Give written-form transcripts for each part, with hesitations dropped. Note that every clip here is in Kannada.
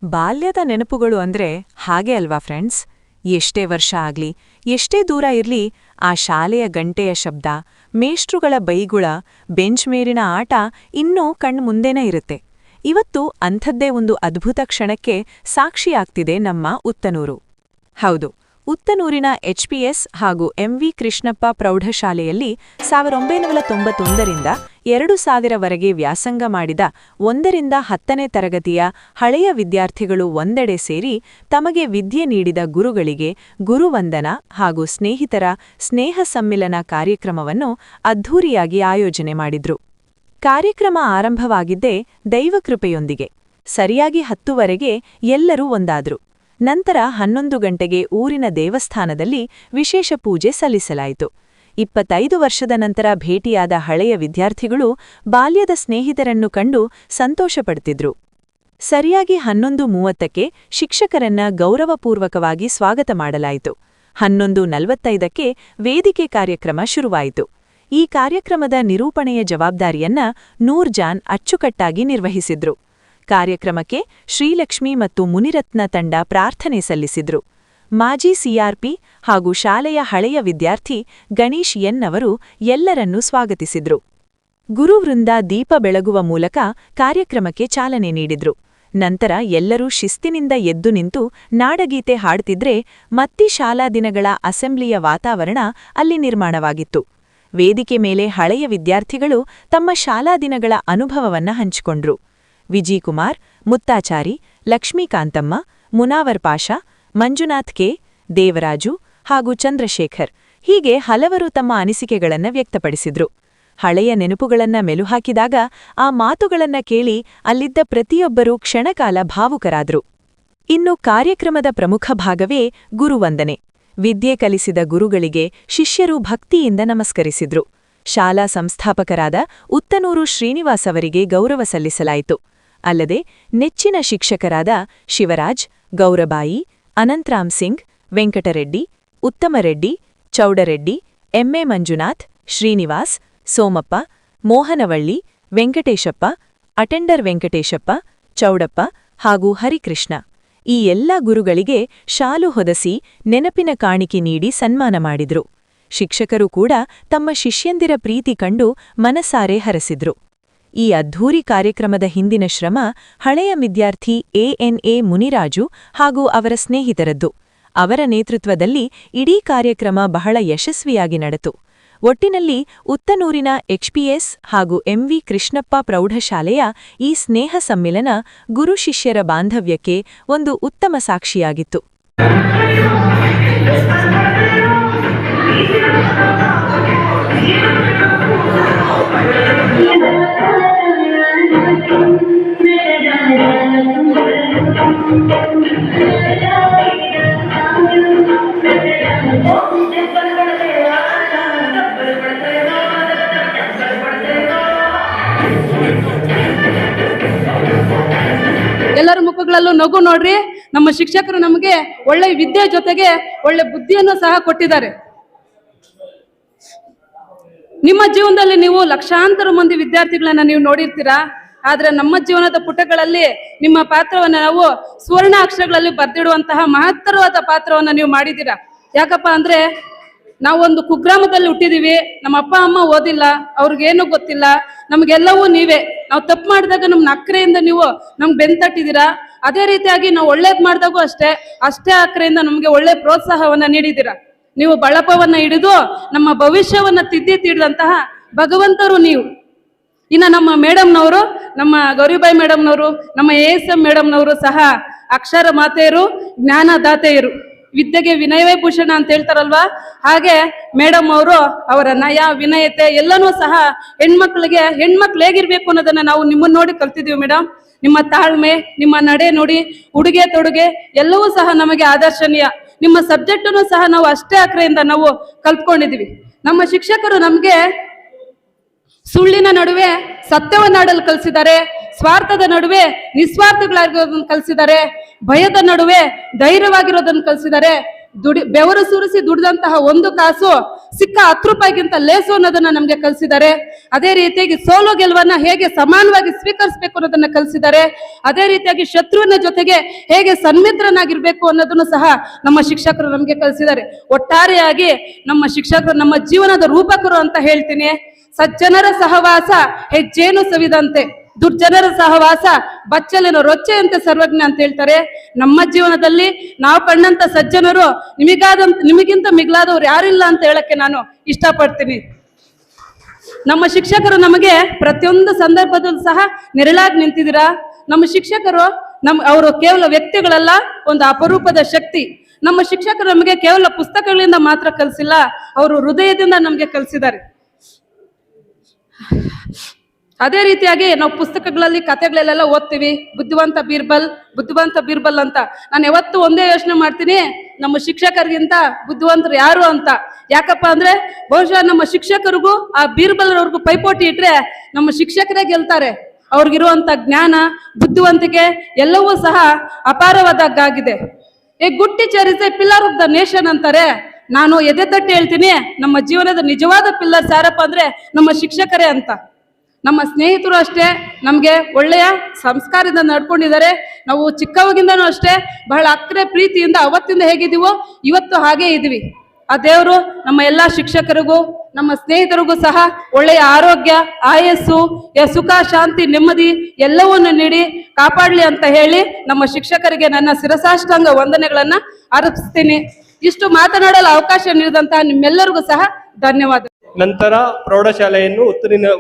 ಬಾಲ್ಯದ ನೆನಪುಗಳು ಅಂದ್ರೆ ಹಾಗೆ ಅಲ್ವಾ ಫ್ರೆಂಡ್ಸ್? ಎಷ್ಟೇ ವರ್ಷ ಆಗ್ಲಿ, ಎಷ್ಟೇ ದೂರ ಇರ್ಲಿ, ಆ ಶಾಲೆಯ ಗಂಟೆಯ ಶಬ್ದ, ಮೇಷ್ಟ್ರುಗಳ ಬೈಗುಳ, ಬೆಂಚ್ ಮೇಲಿನ ಆಟ ಇನ್ನೂ ಕಣ್ಮುಂದೆನೇ ಇರುತ್ತೆ. ಇವತ್ತು ಅಂಥದ್ದೇ ಒಂದು ಅದ್ಭುತ ಕ್ಷಣಕ್ಕೆ ಸಾಕ್ಷಿಯಾಗ್ತಿದೆ ನಮ್ಮ ಉತ್ತನೂರು. ಹೌದು, ಉತ್ತನೂರಿನ HPS ಹಾಗೂ MV ಕೃಷ್ಣಪ್ಪ ಪ್ರೌಢಶಾಲೆಯಲ್ಲಿ 1991ರಿಂದ 2000ವರೆಗೆ ವ್ಯಾಸಂಗ ಮಾಡಿದ 1ರಿಂದ 10ನೇ ತರಗತಿಯ ಹಳೆಯ ವಿದ್ಯಾರ್ಥಿಗಳು ಒಂದೆಡೆ ಸೇರಿ ತಮಗೆ ವಿದ್ಯೆ ನೀಡಿದ ಗುರುಗಳಿಗೆ ಗುರುವಂದನ ಹಾಗೂ ಸ್ನೇಹಿತರ ಸ್ನೇಹ ಸಮ್ಮಿಲನ ಕಾರ್ಯಕ್ರಮವನ್ನು ಅದ್ಧೂರಿಯಾಗಿ ಆಯೋಜನೆ ಮಾಡಿದ್ರು. ಕಾರ್ಯಕ್ರಮ ಆರಂಭವಾಗಿದ್ದೇ ದೈವಕೃಪೆಯೊಂದಿಗೆ. ಸರಿಯಾಗಿ 10ವರೆಗೆ ಎಲ್ಲರೂ ಒಂದಾದ್ರು. ನಂತರ 11 ಗಂಟೆಗೆ ಊರಿನ ದೇವಸ್ಥಾನದಲ್ಲಿ ವಿಶೇಷ ಪೂಜೆ ಸಲ್ಲಿಸಲಾಯಿತು. 25 ವರ್ಷದ ನಂತರ ಭೇಟಿಯಾದ ಹಳೆಯ ವಿದ್ಯಾರ್ಥಿಗಳು ಬಾಲ್ಯದ ಸ್ನೇಹಿತರನ್ನು ಕಂಡು ಸಂತೋಷಪಡುತ್ತಿದ್ರು. ಸರಿಯಾಗಿ 11:30ಕ್ಕೆ ಶಿಕ್ಷಕರನ್ನ ಗೌರವಪೂರ್ವಕವಾಗಿ ಸ್ವಾಗತ ಮಾಡಲಾಯಿತು. 11:45ಕ್ಕೆ ವೇದಿಕೆ ಕಾರ್ಯಕ್ರಮ ಶುರುವಾಯಿತು. ಈ ಕಾರ್ಯಕ್ರಮದ ನಿರೂಪಣೆಯ ಜವಾಬ್ದಾರಿಯನ್ನ ನೂರ್ಜಾನ್ ಅಚ್ಚುಕಟ್ಟಾಗಿ ನಿರ್ವಹಿಸಿದ್ರು. ಕಾರ್ಯಕ್ರಮಕ್ಕೆ ಶ್ರೀಲಕ್ಷ್ಮಿ ಮತ್ತು ಮುನಿರತ್ನ ತಂಡ ಪ್ರಾರ್ಥನೆ ಸಲ್ಲಿಸಿದ್ರು. ಮಾಜಿ CRP ಹಾಗೂ ಶಾಲೆಯ ಹಳೆಯ ವಿದ್ಯಾರ್ಥಿ ಗಣೇಶ್ ಎನ್ ಅವರು ಎಲ್ಲರನ್ನೂ ಸ್ವಾಗತಿಸಿದ್ರು. ಗುರುವೃಂದ ದೀಪ ಬೆಳಗುವ ಮೂಲಕ ಕಾರ್ಯಕ್ರಮಕ್ಕೆ ಚಾಲನೆ ನೀಡಿದ್ರು. ನಂತರ ಎಲ್ಲರೂ ಶಿಸ್ತಿನಿಂದ ಎದ್ದು ನಿಂತು ನಾಡಗೀತೆ ಹಾಡ್ತಿದ್ರೆ ಮತ್ತಿ ಶಾಲಾ ದಿನಗಳ ಅಸೆಂಬ್ಲಿಯ ವಾತಾವರಣ ಅಲ್ಲಿ ನಿರ್ಮಾಣವಾಗಿತ್ತು. ವೇದಿಕೆ ಮೇಲೆ ಹಳೆಯ ವಿದ್ಯಾರ್ಥಿಗಳು ತಮ್ಮ ಶಾಲಾ ದಿನಗಳ ಅನುಭವವನ್ನ ಹಂಚಿಕೊಂಡ್ರು. ವಿಜಿಕುಮಾರ್, ಮುತ್ತಾಚಾರಿ, ಲಕ್ಷ್ಮೀಕಾಂತಮ್ಮ, ಮುನಾವರ್ ಪಾಷಾ, ಮಂಜುನಾಥ್ ಕೆ, ದೇವರಾಜು ಹಾಗೂ ಚಂದ್ರಶೇಖರ್ ಹೀಗೆ ಹಲವರು ತಮ್ಮ ಅನಿಸಿಕೆಗಳನ್ನ ವ್ಯಕ್ತಪಡಿಸಿದ್ರು. ಹಳೆಯ ನೆನಪುಗಳನ್ನ ಮೆಲುಹಾಕಿದಾಗ ಆ ಮಾತುಗಳನ್ನ ಕೇಳಿ ಅಲ್ಲಿದ್ದ ಪ್ರತಿಯೊಬ್ಬರೂ ಕ್ಷಣಕಾಲ ಭಾವುಕರಾದ್ರು. ಇನ್ನು ಕಾರ್ಯಕ್ರಮದ ಪ್ರಮುಖ ಭಾಗವೇ ಗುರುವಂದನೆ. ವಿದ್ಯೆ ಕಲಿಸಿದ ಗುರುಗಳಿಗೆ ಶಿಷ್ಯರು ಭಕ್ತಿಯಿಂದ ನಮಸ್ಕರಿಸಿದ್ರು. ಶಾಲಾ ಸಂಸ್ಥಾಪಕರಾದ ಉತ್ತನೂರು ಶ್ರೀನಿವಾಸ್ ಅವರಿಗೆ ಗೌರವ ಸಲ್ಲಿಸಲಾಯಿತು. ಅಲ್ಲದೆ ನೆಚ್ಚಿನ ಶಿಕ್ಷಕರಾದ ಶಿವರಾಜ್, ಗೌರಬಾಯಿ, ಅನಂತರಾಮ್ ಸಿಂಗ್, ವೆಂಕಟರೆಡ್ಡಿ, ಉತ್ತಮರೆಡ್ಡಿ, ಚೌಡರೆಡ್ಡಿ, MA ಮಂಜುನಾಥ್, ಶ್ರೀನಿವಾಸ್, ಸೋಮಪ್ಪ, ಮೋಹನವಳ್ಳಿ, ವೆಂಕಟೇಶಪ್ಪ, ಅಟೆಂಡರ್ ವೆಂಕಟೇಶಪ್ಪ, ಚೌಡಪ್ಪ ಹಾಗೂ ಹರಿಕೃಷ್ಣ ಈ ಎಲ್ಲ ಗುರುಗಳಿಗೆ ಶಾಲು ಹೊದಸಿ ನೆನಪಿನ ಕಾಣಿಕೆ ನೀಡಿ ಸನ್ಮಾನ ಮಾಡಿದ್ರು. ಶಿಕ್ಷಕರು ಕೂಡ ತಮ್ಮ ಶಿಷ್ಯಂದಿರ ಪ್ರೀತಿ ಕಂಡು ಮನಸಾರೆ ಹರಸಿದ್ರು. ಈ ಅದ್ಧೂರಿ ಕಾರ್ಯಕ್ರಮದ ಹಿಂದಿನ ಶ್ರಮ ಹಳೆಯ ವಿದ್ಯಾರ್ಥಿ ANA ಮುನಿರಾಜು ಹಾಗೂ ಅವರ ಸ್ನೇಹಿತರದ್ದು. ಅವರ ನೇತೃತ್ವದಲ್ಲಿ ಇಡೀ ಕಾರ್ಯಕ್ರಮ ಬಹಳ ಯಶಸ್ವಿಯಾಗಿ ನಡೆತು. ಒಟ್ಟಿನಲ್ಲಿ ಉತ್ತನೂರಿನ HPS ಹಾಗೂ MV ಕೃಷ್ಣಪ್ಪ ಪ್ರೌಢಶಾಲೆಯ ಈ ಸ್ನೇಹ ಸಮ್ಮಿಲನ ಗುರು ಶಿಷ್ಯರ ಬಾಂಧವ್ಯಕ್ಕೆ ಒಂದು ಉತ್ತಮ ಸಾಕ್ಷಿಯಾಗಿತ್ತು. ಎಲ್ಲರ ಮುಖಗಳಲ್ಲೂ ನಗು ನೋಡ್ರಿ. ನಮ್ಮ ಶಿಕ್ಷಕರು ನಮಗೆ ಒಳ್ಳೆ ವಿದ್ಯೆ ಜೊತೆಗೆ ಒಳ್ಳೆ ಬುದ್ಧಿಯನ್ನು ಸಹ ಕೊಟ್ಟಿದ್ದಾರೆ. ನಿಮ್ಮ ಜೀವನದಲ್ಲಿ ನೀವು ಲಕ್ಷಾಂತರ ಮಂದಿ ವಿದ್ಯಾರ್ಥಿಗಳನ್ನ ನೀವು ನೋಡಿರ್ತೀರಾ. ಆದ್ರೆ ನಮ್ಮ ಜೀವನದ ಪುಟಗಳಲ್ಲಿ ನಿಮ್ಮ ಪಾತ್ರವನ್ನ ನಾವು ಸುವರ್ಣ ಅಕ್ಷರಗಳಲ್ಲಿ ಬರೆದಿಡುವಂತಹ ಮಹತ್ತರವಾದ ಪಾತ್ರವನ್ನ ನೀವು ಮಾಡಿದ್ದೀರಾ. ಯಾಕಪ್ಪ ಅಂದ್ರೆ ನಾವೊಂದು ಕುಗ್ರಾಮದಲ್ಲಿ ಹುಟ್ಟಿದೀವಿ. ನಮ್ಮ ಅಪ್ಪ ಅಮ್ಮ ಓದಿಲ್ಲ, ಅವ್ರಿಗೇನು ಗೊತ್ತಿಲ್ಲ. ನಮ್ಗೆಲ್ಲವೂ ನೀವೇ. ನಾವು ತಪ್ಪು ಮಾಡಿದಾಗ ನಮ್ನ ಅಕ್ಕರೆಯಿಂದ ನೀವು ನಮ್ಗೆ ಬೆಂತಟ್ಟಿದ್ದೀರಾ. ಅದೇ ರೀತಿಯಾಗಿ ನಾವು ಒಳ್ಳೇದ್ ಮಾಡಿದಾಗೂ ಅಷ್ಟೇ ಅಕ್ಕರೆಯಿಂದ ನಮ್ಗೆ ಒಳ್ಳೆ ಪ್ರೋತ್ಸಾಹವನ್ನ ನೀಡಿದ್ದೀರಾ. ನೀವು ಬಳಪವನ್ನ ಹಿಡಿದು ನಮ್ಮ ಭವಿಷ್ಯವನ್ನ ತಿದ್ದಿದಂತಹ ಭಗವಂತರು ನೀವು. ಇನ್ನು ನಮ್ಮ ಮೇಡಮ್ನವರು, ನಮ್ಮ ಗೌರಿಬಾಯಿ ಮೇಡಮ್ನವರು, ನಮ್ಮ ASM ಮೇಡಮ್ನವರು ಸಹ ಅಕ್ಷರ ಮಾತೆಯರು, ಜ್ಞಾನದಾತೆಯರು. ವಿದ್ಯೆಗೆ ವಿನಯವೇ ಭೂಷಣ ಅಂತ ಹೇಳ್ತಾರಲ್ವಾ, ಹಾಗೆ ಮೇಡಮ್ ಅವರು ಅವರ ನಯ, ವಿನಯತೆ ಎಲ್ಲನೂ ಸಹ ಹೆಣ್ಮಕ್ಳು ಹೇಗಿರ್ಬೇಕು ಅನ್ನೋದನ್ನ ನಾವು ನಿಮ್ಮನ್ನ ನೋಡಿ ಕಲ್ತಿದೀವಿ ಮೇಡಮ್. ನಿಮ್ಮ ತಾಳ್ಮೆ, ನಿಮ್ಮ ನಡೆ ನುಡಿ, ಉಡುಗೆ ತೊಡುಗೆ ಎಲ್ಲವೂ ಸಹ ನಮಗೆ ಆದರ್ಶನೀಯ. ನಿಮ್ಮ ಸಬ್ಜೆಕ್ಟನ್ನು ಸಹ ನಾವು ಅಷ್ಟೇ ಅಕ್ರೆಯಿಂದ ನಾವು ಕಲ್ತ್ಕೊಂಡಿದೀವಿ. ನಮ್ಮ ಶಿಕ್ಷಕರು ನಮ್ಗೆ ಸುಳ್ಳಿನ ನಡುವೆ ಸತ್ಯವನ್ನಾಡಲು ಕಲಿಸಿದ್ದಾರೆ. ಸ್ವಾರ್ಥದ ನಡುವೆ ನಿಸ್ವಾರ್ಥಗಳಾಗಿರೋದನ್ನು ಕಲಿಸಿದ್ದಾರೆ. ಭಯದ ನಡುವೆ ಧೈರ್ಯವಾಗಿರೋದನ್ನು ಕಲಿಸಿದ್ದಾರೆ. ಬೆವರು ಸುರಿಸಿ ದುಡಿದಂತಹ ಒಂದು ಕಾಸು ಸಿಕ್ಕ 10 ರೂಪಾಯಿಗಿಂತ ಲೇಸು ಅನ್ನೋದನ್ನ ನಮ್ಗೆ ಕಲಿಸಿದ್ದಾರೆ. ಅದೇ ರೀತಿಯಾಗಿ ಸೋಲು ಗೆಲುವನ್ನ ಹೇಗೆ ಸಮಾನವಾಗಿ ಸ್ವೀಕರಿಸಬೇಕು ಅನ್ನೋದನ್ನ ಕಲಿಸಿದ್ದಾರೆ. ಅದೇ ರೀತಿಯಾಗಿ ಶತ್ರುವಿನ ಜೊತೆಗೆ ಹೇಗೆ ಸನ್ಮಿತ್ರನಾಗಿರ್ಬೇಕು ಅನ್ನೋದನ್ನು ಸಹ ನಮ್ಮ ಶಿಕ್ಷಕರು ನಮ್ಗೆ ಕಲಿಸಿದ್ದಾರೆ. ಒಟ್ಟಾರೆಯಾಗಿ ನಮ್ಮ ಶಿಕ್ಷಕರು ನಮ್ಮ ಜೀವನದ ರೂಪಕರು ಅಂತ ಹೇಳ್ತೀನಿ. ಸಜ್ಜನರ ಸಹವಾಸ ಹೆಜ್ಜೇನು ಸವಿದಂತೆ, ದುರ್ಜನರ ಸಹವಾಸ ಬಚ್ಚಲಿನ ರೊಚ್ಚೆಯಂತೆ ಸರ್ವಜ್ಞ ಅಂತ ಹೇಳ್ತಾರೆ. ನಮ್ಮ ಜೀವನದಲ್ಲಿ ನಾವು ಕಂಡಂತ ಸಜ್ಜನರು ನಿಮಗಿಂತ ಮಿಗಿಲಾದವ್ರು ಯಾರಿಲ್ಲ ಅಂತ ಹೇಳಕ್ಕೆ ನಾನು ಇಷ್ಟಪಡ್ತೀನಿ. ನಮ್ಮ ಶಿಕ್ಷಕರು ನಮಗೆ ಪ್ರತಿಯೊಂದು ಸಂದರ್ಭದಲ್ಲೂ ಸಹ ನೆರಳಾಗಿ ನಿಂತಿದ್ದೀರಾ. ನಮ್ಮ ಶಿಕ್ಷಕರು ಅವರು ಕೇವಲ ವ್ಯಕ್ತಿಗಳಲ್ಲ, ಒಂದು ಅಪರೂಪದ ಶಕ್ತಿ. ನಮ್ಮ ಶಿಕ್ಷಕರು ನಮಗೆ ಕೇವಲ ಪುಸ್ತಕಗಳಿಂದ ಮಾತ್ರ ಕಲಿಸಿಲ್ಲ, ಅವರು ಹೃದಯದಿಂದ ನಮಗೆ ಕಲಿಸಿದ್ದಾರೆ. ಅದೇ ರೀತಿಯಾಗಿ ನಾವು ಪುಸ್ತಕಗಳಲ್ಲಿ ಕಥೆಗಳೆಲ್ಲ ಓದ್ತೀವಿ, ಬುದ್ಧಿವಂತ ಬೀರ್ಬಲ್ ಅಂತ. ನಾನು ಯಾವತ್ತು ಒಂದೇ ಯೋಚನೆ ಮಾಡ್ತೀನಿ, ನಮ್ಮ ಶಿಕ್ಷಕರಿಗಿಂತ ಬುದ್ಧಿವಂತರು ಯಾರು ಅಂತ. ಯಾಕಪ್ಪ ಅಂದ್ರೆ ಬಹುಶಃ ನಮ್ಮ ಶಿಕ್ಷಕರಿಗೂ ಆ ಬೀರ್ಬಲ್ ಅವ್ರಿಗೂ ಪೈಪೋಟಿ ಇಟ್ರೆ ನಮ್ಮ ಶಿಕ್ಷಕರೇ ಗೆಲ್ತಾರೆ. ಅವ್ರಿಗಿರುವಂತ ಜ್ಞಾನ, ಬುದ್ಧಿವಂತಿಕೆ ಎಲ್ಲವೂ ಸಹ ಅಪಾರವಾದಾಗಿದೆ. A good teacher is a pillar of the nation ಅಂತಾರೆ. ನಾನು ಎದೆ ತಟ್ಟಿ ಹೇಳ್ತೀನಿ, ನಮ್ಮ ಜೀವನದ ನಿಜವಾದ ಪಿಲ್ಲರ್ಸ್ ಯಾರಪ್ಪ ಅಂದ್ರೆ ನಮ್ಮ ಶಿಕ್ಷಕರೇ ಅಂತ. ನಮ್ಮ ಸ್ನೇಹಿತರು ಅಷ್ಟೇ ನಮಗೆ ಒಳ್ಳೆಯ ಸಂಸ್ಕಾರದಿಂದ ನಡ್ಕೊಂಡಿದ್ದಾರೆ. ನಾವು ಚಿಕ್ಕವಾಗಿಂದನೂ ಅಷ್ಟೇ ಬಹಳ ಅಕ್ಕರೆ ಪ್ರೀತಿಯಿಂದ ಅವತ್ತಿಂದ ಹೇಗಿದ್ದೀವೋ ಇವತ್ತು ಹಾಗೇ ಇದ್ದೀವಿ. ಆ ದೇವರು ನಮ್ಮ ಎಲ್ಲ ಶಿಕ್ಷಕರಿಗೂ ನಮ್ಮ ಸ್ನೇಹಿತರಿಗೂ ಸಹ ಒಳ್ಳೆಯ ಆರೋಗ್ಯ, ಆಯಸ್ಸು, ಸುಖ, ಶಾಂತಿ, ನೆಮ್ಮದಿ ಎಲ್ಲವನ್ನು ನೀಡಿ ಕಾಪಾಡಲಿ ಅಂತ ಹೇಳಿ ನಮ್ಮ ಶಿಕ್ಷಕರಿಗೆ ನನ್ನ ಶಿರಸಾಷ್ಟಾಂಗ ವಂದನೆಗಳನ್ನ ಅರ್ಪಿಸ್ತೀನಿ. ಇಷ್ಟು ಮಾತನಾಡಲು ಅವಕಾಶ ನೀಡಿದಂತಹ ನಿಮ್ಮೆಲ್ಲರಿಗೂ ಸಹ ಧನ್ಯವಾದ. ನಂತರ ಪ್ರೌಢಶಾಲೆಯನ್ನು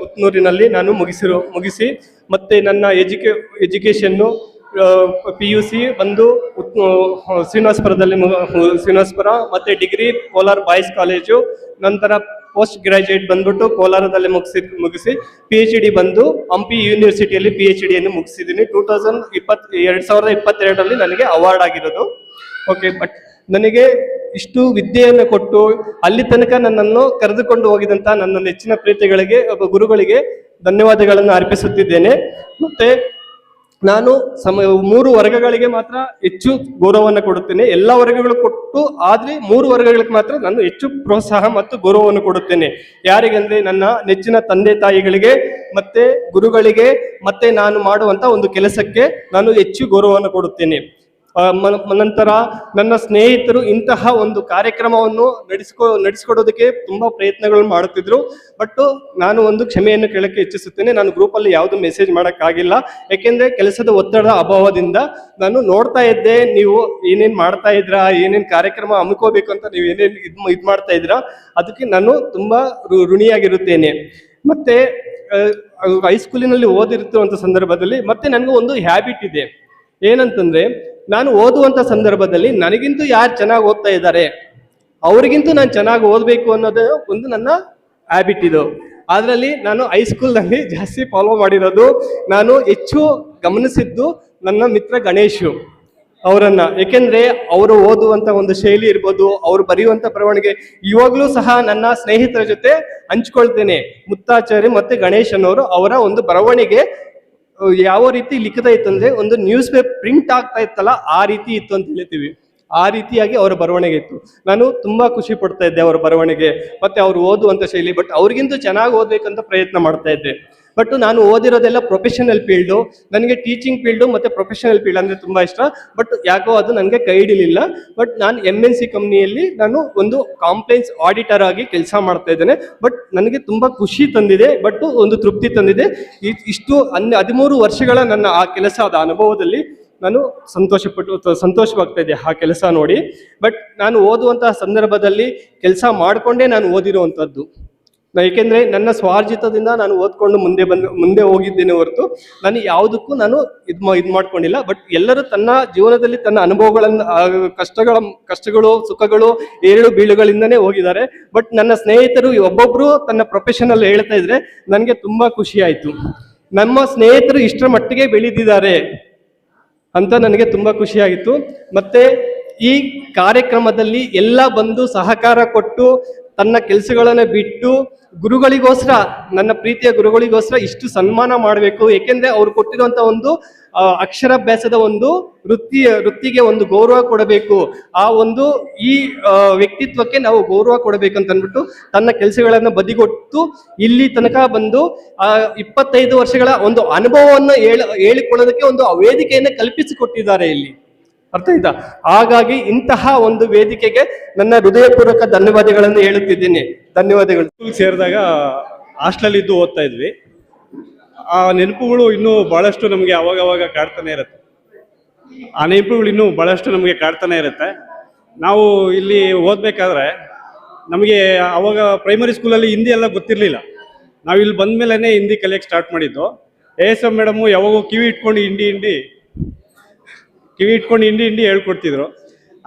ಉತ್ನೂರಿನಲ್ಲಿ ನಾನು ಮುಗಿಸಿ ಮತ್ತೆ ನನ್ನ ಎಜುಕೇಶನ್ನು PUC ಬಂದು ಶ್ರೀನಿವಾಸಪುರ ಮತ್ತೆ ಡಿಗ್ರಿ ಕೋಲಾರ ಬಾಯ್ಸ್ ಕಾಲೇಜು, ನಂತರ ಪೋಸ್ಟ್ ಗ್ರಾಜುಯೇಟ್ ಬಂದ್ಬಿಟ್ಟು ಕೋಲಾರದಲ್ಲಿ ಮುಗಿಸಿ PhD ಬಂದು ಹಂಪಿ ಯೂನಿವರ್ಸಿಟಿಯಲ್ಲಿ PhDಯನ್ನು ಮುಗಿಸಿದ್ದೀನಿ. 2022ರಲ್ಲಿ ನನಗೆ ಅವಾರ್ಡ್ ಆಗಿರೋದು. ಓಕೆ, ಬಟ್ ನನಗೆ ಇಷ್ಟು ವಿದ್ಯೆಯನ್ನು ಕೊಟ್ಟು ಅಲ್ಲಿ ತನಕ ನನ್ನನ್ನು ಕರೆದುಕೊಂಡು ಹೋಗಿದಂತ ನನ್ನ ನೆಚ್ಚಿನ ಪ್ರೀತಿಗಳಿಗೆ ಗುರುಗಳಿಗೆ ಧನ್ಯವಾದಗಳನ್ನು ಅರ್ಪಿಸುತ್ತಿದ್ದೇನೆ. ಮತ್ತೆ ನಾನು 3 ವರ್ಗಗಳಿಗೆ ಮಾತ್ರ ಹೆಚ್ಚು ಗೌರವವನ್ನು ಕೊಡುತ್ತೇನೆ. ಎಲ್ಲ ವರ್ಗಗಳು ಕೊಟ್ಟು ಆದ್ರೆ 3 ವರ್ಗಗಳಿಗೆ ಮಾತ್ರ ನಾನು ಹೆಚ್ಚು ಪ್ರೋತ್ಸಾಹ ಮತ್ತು ಗೌರವವನ್ನು ಕೊಡುತ್ತೇನೆ. ಯಾರಿಗಂದ್ರೆ ನನ್ನ ನೆಚ್ಚಿನ ತಂದೆ ತಾಯಿಗಳಿಗೆ ಮತ್ತೆ ಗುರುಗಳಿಗೆ ಮತ್ತೆ ನಾನು ಮಾಡುವಂತ ಒಂದು ಕೆಲಸಕ್ಕೆ ನಾನು ಹೆಚ್ಚು ಗೌರವವನ್ನು ಕೊಡುತ್ತೇನೆ. ನಂತರ ನನ್ನ ಸ್ನೇಹಿತರು ಇಂತಹ ಒಂದು ಕಾರ್ಯಕ್ರಮವನ್ನು ನಡೆಸಿಕೊಡೋದಕ್ಕೆ ತುಂಬಾ ಪ್ರಯತ್ನಗಳನ್ನು ಮಾಡುತ್ತಿದ್ರು. ಬಟ್ ನಾನು ಒಂದು ಕ್ಷಮೆಯನ್ನು ಕೇಳಕ್ಕೆ ಇಚ್ಛಿಸುತ್ತೇನೆ. ನಾನು ಗ್ರೂಪಲ್ಲಿ ಯಾವುದು ಮೆಸೇಜ್ ಮಾಡೋಕ್ಕಾಗಿಲ್ಲ, ಯಾಕೆಂದ್ರೆ ಕೆಲಸದ ಒತ್ತಡದ ಅಭಾವದಿಂದ ನಾನು ನೋಡ್ತಾ ಇದ್ದೆ ನೀವು ಏನೇನ್ ಮಾಡ್ತಾ ಇದ್ರಾ, ಏನೇನ್ ಕಾರ್ಯಕ್ರಮ ಹಮ್ಮಿಕೋಬೇಕು ಅಂತ ನೀವು ಏನೇನ್ ಇದ್ ಮಾಡ್ತಾ ಇದ್ರಾ, ಅದಕ್ಕೆ ನಾನು ತುಂಬಾ ಋಣಿಯಾಗಿರುತ್ತೇನೆ. ಮತ್ತೆ ಹೈಸ್ಕೂಲಿನಲ್ಲಿ ಓದಿರುತ್ತಿರುವಂತ ಸಂದರ್ಭದಲ್ಲಿ ಮತ್ತೆ ನನಗೂ ಒಂದು ಹ್ಯಾಬಿಟ್ ಇದೆ. ಏನಂತಂದ್ರೆ, ನಾನು ಓದುವಂತ ಸಂದರ್ಭದಲ್ಲಿ ನನಗಿಂತೂ ಯಾರು ಚೆನ್ನಾಗಿ ಓದ್ತಾ ಇದ್ದಾರೆ ಅವ್ರಿಗಿಂತೂ ನಾನು ಚೆನ್ನಾಗಿ ಓದಬೇಕು ಅನ್ನೋದು ಒಂದು ನನ್ನ ಹ್ಯಾಬಿಟ್ ಇದು. ಅದರಲ್ಲಿ ನಾನು ಹೈಸ್ಕೂಲ್ನಲ್ಲಿ ಜಾಸ್ತಿ ಫಾಲೋ ಮಾಡಿರೋದು, ನಾನು ಹೆಚ್ಚು ಗಮನಿಸಿದ್ದು ನನ್ನ ಮಿತ್ರ ಗಣೇಶ್ ಅವರನ್ನ. ಏಕೆಂದ್ರೆ ಅವರು ಓದುವಂತ ಒಂದು ಶೈಲಿ ಇರ್ಬೋದು, ಅವರು ಬರೆಯುವಂತ ಬರವಣಿಗೆ ಇವಾಗ್ಲೂ ಸಹ ನನ್ನ ಸ್ನೇಹಿತರ ಜೊತೆ ಹಂಚ್ಕೊಳ್ತೇನೆ. ಮುತ್ತಾಚಾರ್ಯ ಮತ್ತೆ ಗಣೇಶನ್ ಅವರು ಅವರ ಒಂದು ಬರವಣಿಗೆ ಯಾವ ರೀತಿ ಲಿಖಿತ ಇತ್ತಂದ್ರೆ ಒಂದು ನ್ಯೂಸ್ ಪೇಪರ್ ಪ್ರಿಂಟ್ ಆಗ್ತಾ ಇತ್ತಲ್ಲ ಆ ರೀತಿ ಇತ್ತು ಅಂತ ಹೇಳ್ತೀವಿ. ಆ ರೀತಿಯಾಗಿ ಅವರ ಬರವಣಿಗೆ ಇತ್ತು. ನಾನು ತುಂಬಾ ಖುಷಿ ಪಡ್ತಾ ಇದ್ದೆ ಅವರ ಬರವಣಿಗೆ ಮತ್ತೆ ಅವ್ರು ಓದುವಂತ ಶೈಲಿ. ಬಟ್ ಅವ್ರಿಗಿಂತ ಚೆನ್ನಾಗಿ ಓದ್ಬೇಕಂತ ಪ್ರಯತ್ನ ಮಾಡ್ತಾ ಇದ್ದೆ. ಬಟ್ ನಾನು ಓದಿರೋದೆಲ್ಲ ಪ್ರೊಫೆಷನಲ್ ಫೀಲ್ಡು. ನನಗೆ ಟೀಚಿಂಗ್ ಫೀಲ್ಡು ಮತ್ತೆ ಪ್ರೊಫೆಷನಲ್ ಫೀಲ್ಡ್ ಅಂದ್ರೆ ತುಂಬಾ ಇಷ್ಟ. ಬಟ್ ಯಾಕೋ ಅದು ನನಗೆ ಕೈ ಹಿಡಿಲಿಲ್ಲ. ಬಟ್ ನಾನು MNC ಕಂಪ್ನಿಯಲ್ಲಿ ನಾನು ಒಂದು ಕಾಂಪ್ಲೈನ್ಸ್ ಆಡಿಟರ್ ಆಗಿ ಕೆಲಸ ಮಾಡ್ತಾ ಇದ್ದೇನೆ. ಬಟ್ ನನಗೆ ತುಂಬಾ ಖುಷಿ ತಂದಿದೆ, ಬಟ್ ಒಂದು ತೃಪ್ತಿ ತಂದಿದೆ. ಇಷ್ಟು 13 ವರ್ಷಗಳ ನನ್ನ ಆ ಕೆಲಸದ ಅನುಭವದಲ್ಲಿ ನಾನು ಸಂತೋಷವಾಗ್ತಾ ಇದೆ ಆ ಕೆಲಸ ನೋಡಿ. ಬಟ್ ನಾನು ಓದುವಂತಹ ಸಂದರ್ಭದಲ್ಲಿ ಕೆಲಸ ಮಾಡಿಕೊಂಡೇ ನಾನು ಓದಿರುವಂಥದ್ದು. ಏಕೆಂದ್ರೆ ನನ್ನ ಸ್ವಾರ್ಜಿತದಿಂದ ನಾನು ಓದ್ಕೊಂಡು ಮುಂದೆ ಹೋಗಿದ್ದೇನೆ ಹೊರತು ನಾನು ಯಾವುದಕ್ಕೂ ನಾನು ಇದ್ ಮಾಡ್ಕೊಂಡಿಲ್ಲ. ಬಟ್ ಎಲ್ಲರೂ ತನ್ನ ಜೀವನದಲ್ಲಿ ತನ್ನ ಅನುಭವಗಳನ್ನು ಕಷ್ಟಗಳು ಸುಖಗಳು ಏಳು ಬೀಳುಗಳಿಂದನೇ ಹೋಗಿದ್ದಾರೆ. ಬಟ್ ನನ್ನ ಸ್ನೇಹಿತರು ಒಬ್ಬೊಬ್ರು ತನ್ನ ಪ್ರೊಫೆಷನಲ್ ಹೇಳ್ತಾ ಇದ್ರೆ ನನಗೆ ತುಂಬಾ ಖುಷಿ ಆಯ್ತು. ನಮ್ಮ ಸ್ನೇಹಿತರು ಇಷ್ಟರ ಮಟ್ಟಿಗೆ ಬೆಳೆದಿದ್ದಾರೆ ಅಂತ ನನಗೆ ತುಂಬಾ ಖುಷಿಯಾಗಿತ್ತು. ಮತ್ತೆ ಈ ಕಾರ್ಯಕ್ರಮದಲ್ಲಿ ಎಲ್ಲ ಬಂದು ಸಹಕಾರ ಕೊಟ್ಟು ತನ್ನ ಕೆಲಸಗಳನ್ನ ಬಿಟ್ಟು ಗುರುಗಳಿಗೋಸ್ಕರ, ನನ್ನ ಪ್ರೀತಿಯ ಗುರುಗಳಿಗೋಸ್ಕರ ಇಷ್ಟು ಸನ್ಮಾನ ಮಾಡಬೇಕು. ಏಕೆಂದ್ರೆ ಅವ್ರು ಕೊಟ್ಟಿರುವಂತ ಒಂದು ಅಕ್ಷರಾಭ್ಯಾಸದ ಒಂದು ವೃತ್ತಿಗೆ ಒಂದು ಗೌರವ ಕೊಡಬೇಕು. ಆ ಒಂದು ಈ ವ್ಯಕ್ತಿತ್ವಕ್ಕೆ ನಾವು ಗೌರವ ಕೊಡಬೇಕು ಅಂತ ಅಂದ್ಬಿಟ್ಟು ತನ್ನ ಕೆಲಸಗಳನ್ನ ಬದಿಗೊಟ್ಟು ಇಲ್ಲಿ ತನಕ ಬಂದು 25 ವರ್ಷಗಳ ಒಂದು ಅನುಭವವನ್ನು ಹೇಳಿಕೊಳ್ಳೋದಕ್ಕೆ ಒಂದು ವೇದಿಕೆಯನ್ನು ಕಲ್ಪಿಸಿಕೊಟ್ಟಿದ್ದಾರೆ ಇಲ್ಲಿ. ಅರ್ಥ ಆಯ್ತಾ? ಹಾಗಾಗಿ ಇಂತಹ ಒಂದು ವೇದಿಕೆಗೆ ನನ್ನ ಹೃದಯಪೂರ್ವಕ ಧನ್ಯವಾದಗಳನ್ನು ಹೇಳುತ್ತಿದ್ದೇನೆ. ಧನ್ಯವಾದಗಳು. ಸ್ಕೂಲ್ ಸೇರಿದಾಗ ಹಾಸ್ಟೆಲಲ್ಲಿ ಇದ್ದು ಓದ್ತಾ ಇದ್ವಿ. ಆ ನೆನಪುಗಳು ಇನ್ನೂ ಬಹಳಷ್ಟು ನಮಗೆ ಅವಾಗವಾಗ ಕಾಡ್ತಾನೆ ಇರುತ್ತೆ. ಆ ನೆನಪುಗಳು ಇನ್ನೂ ಬಹಳಷ್ಟು ನಮಗೆ ಕಾಡ್ತಾನೆ ಇರುತ್ತೆ. ನಾವು ಇಲ್ಲಿ ಓದಬೇಕಾದ್ರೆ ನಮಗೆ ಅವಾಗ ಪ್ರೈಮರಿ ಸ್ಕೂಲಲ್ಲಿ ಹಿಂದಿ ಎಲ್ಲ ಗೊತ್ತಿರಲಿಲ್ಲ. ನಾವು ಇಲ್ಲಿ ಬಂದ ಮೇಲೇ ಹಿಂದಿ ಕಲಿಯೋಕ್ಕೆ ಸ್ಟಾರ್ಟ್ ಮಾಡಿದ್ದು. ASM ಮೇಡಮು ಯಾವಾಗೋ ಕಿವಿ ಇಟ್ಕೊಂಡು ಹಿಂಡಿ ಹೇಳ್ಕೊಡ್ತಿದ್ರು.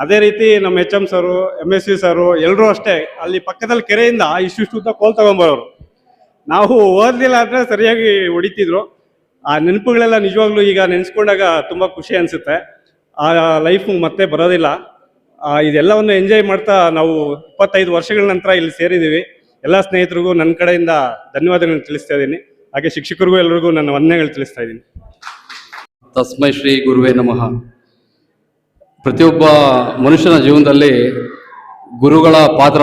ಅದೇ ರೀತಿ ನಮ್ಮ HM ಸರು, MSc ಸರು ಎಲ್ಲರೂ ಅಷ್ಟೇ ಅಲ್ಲಿ ಪಕ್ಕದಲ್ಲಿ ಕೆರೆಯಿಂದ ಇಷ್ಟು ಉದ್ದ ಕೋಲ್ ತಗೊಂಬರೋರು. ನಾವು ಓದಲಿಲ್ಲ ಅಂದರೆ ಸರಿಯಾಗಿ ಹೊಡಿತಿದ್ರು. ಆ ನೆನಪುಗಳೆಲ್ಲ ನಿಜವಾಗ್ಲೂ ಈಗ ನೆನೆಸ್ಕೊಂಡಾಗ ತುಂಬ ಖುಷಿ ಅನಿಸುತ್ತೆ. ಆ ಲೈಫು ಮತ್ತೆ ಬರೋದಿಲ್ಲ. ಇದೆಲ್ಲವನ್ನು ಎಂಜಾಯ್ ಮಾಡ್ತಾ ನಾವು 25 ವರ್ಷಗಳ ನಂತರ ಇಲ್ಲಿ ಸೇರಿದ್ದೀವಿ. ಎಲ್ಲ ಸ್ನೇಹಿತರಿಗೂ ನನ್ನ ಕಡೆಯಿಂದ ಧನ್ಯವಾದಗಳನ್ನು ತಿಳಿಸ್ತಾ ಇದ್ದೀನಿ. ಹಾಗೆ ಶಿಕ್ಷಕರಿಗೂ ಎಲ್ಲರಿಗೂ ನನ್ನ ವಂದನೆಗಳು ತಿಳಿಸ್ತಾ ಇದ್ದೀನಿ. ತಸ್ಮೈ ಶ್ರೀ ಗುರುವೇ ನಮಃ. ಪ್ರತಿಯೊಬ್ಬ ಮನುಷ್ಯನ ಜೀವನದಲ್ಲಿ ಗುರುಗಳ ಪಾತ್ರ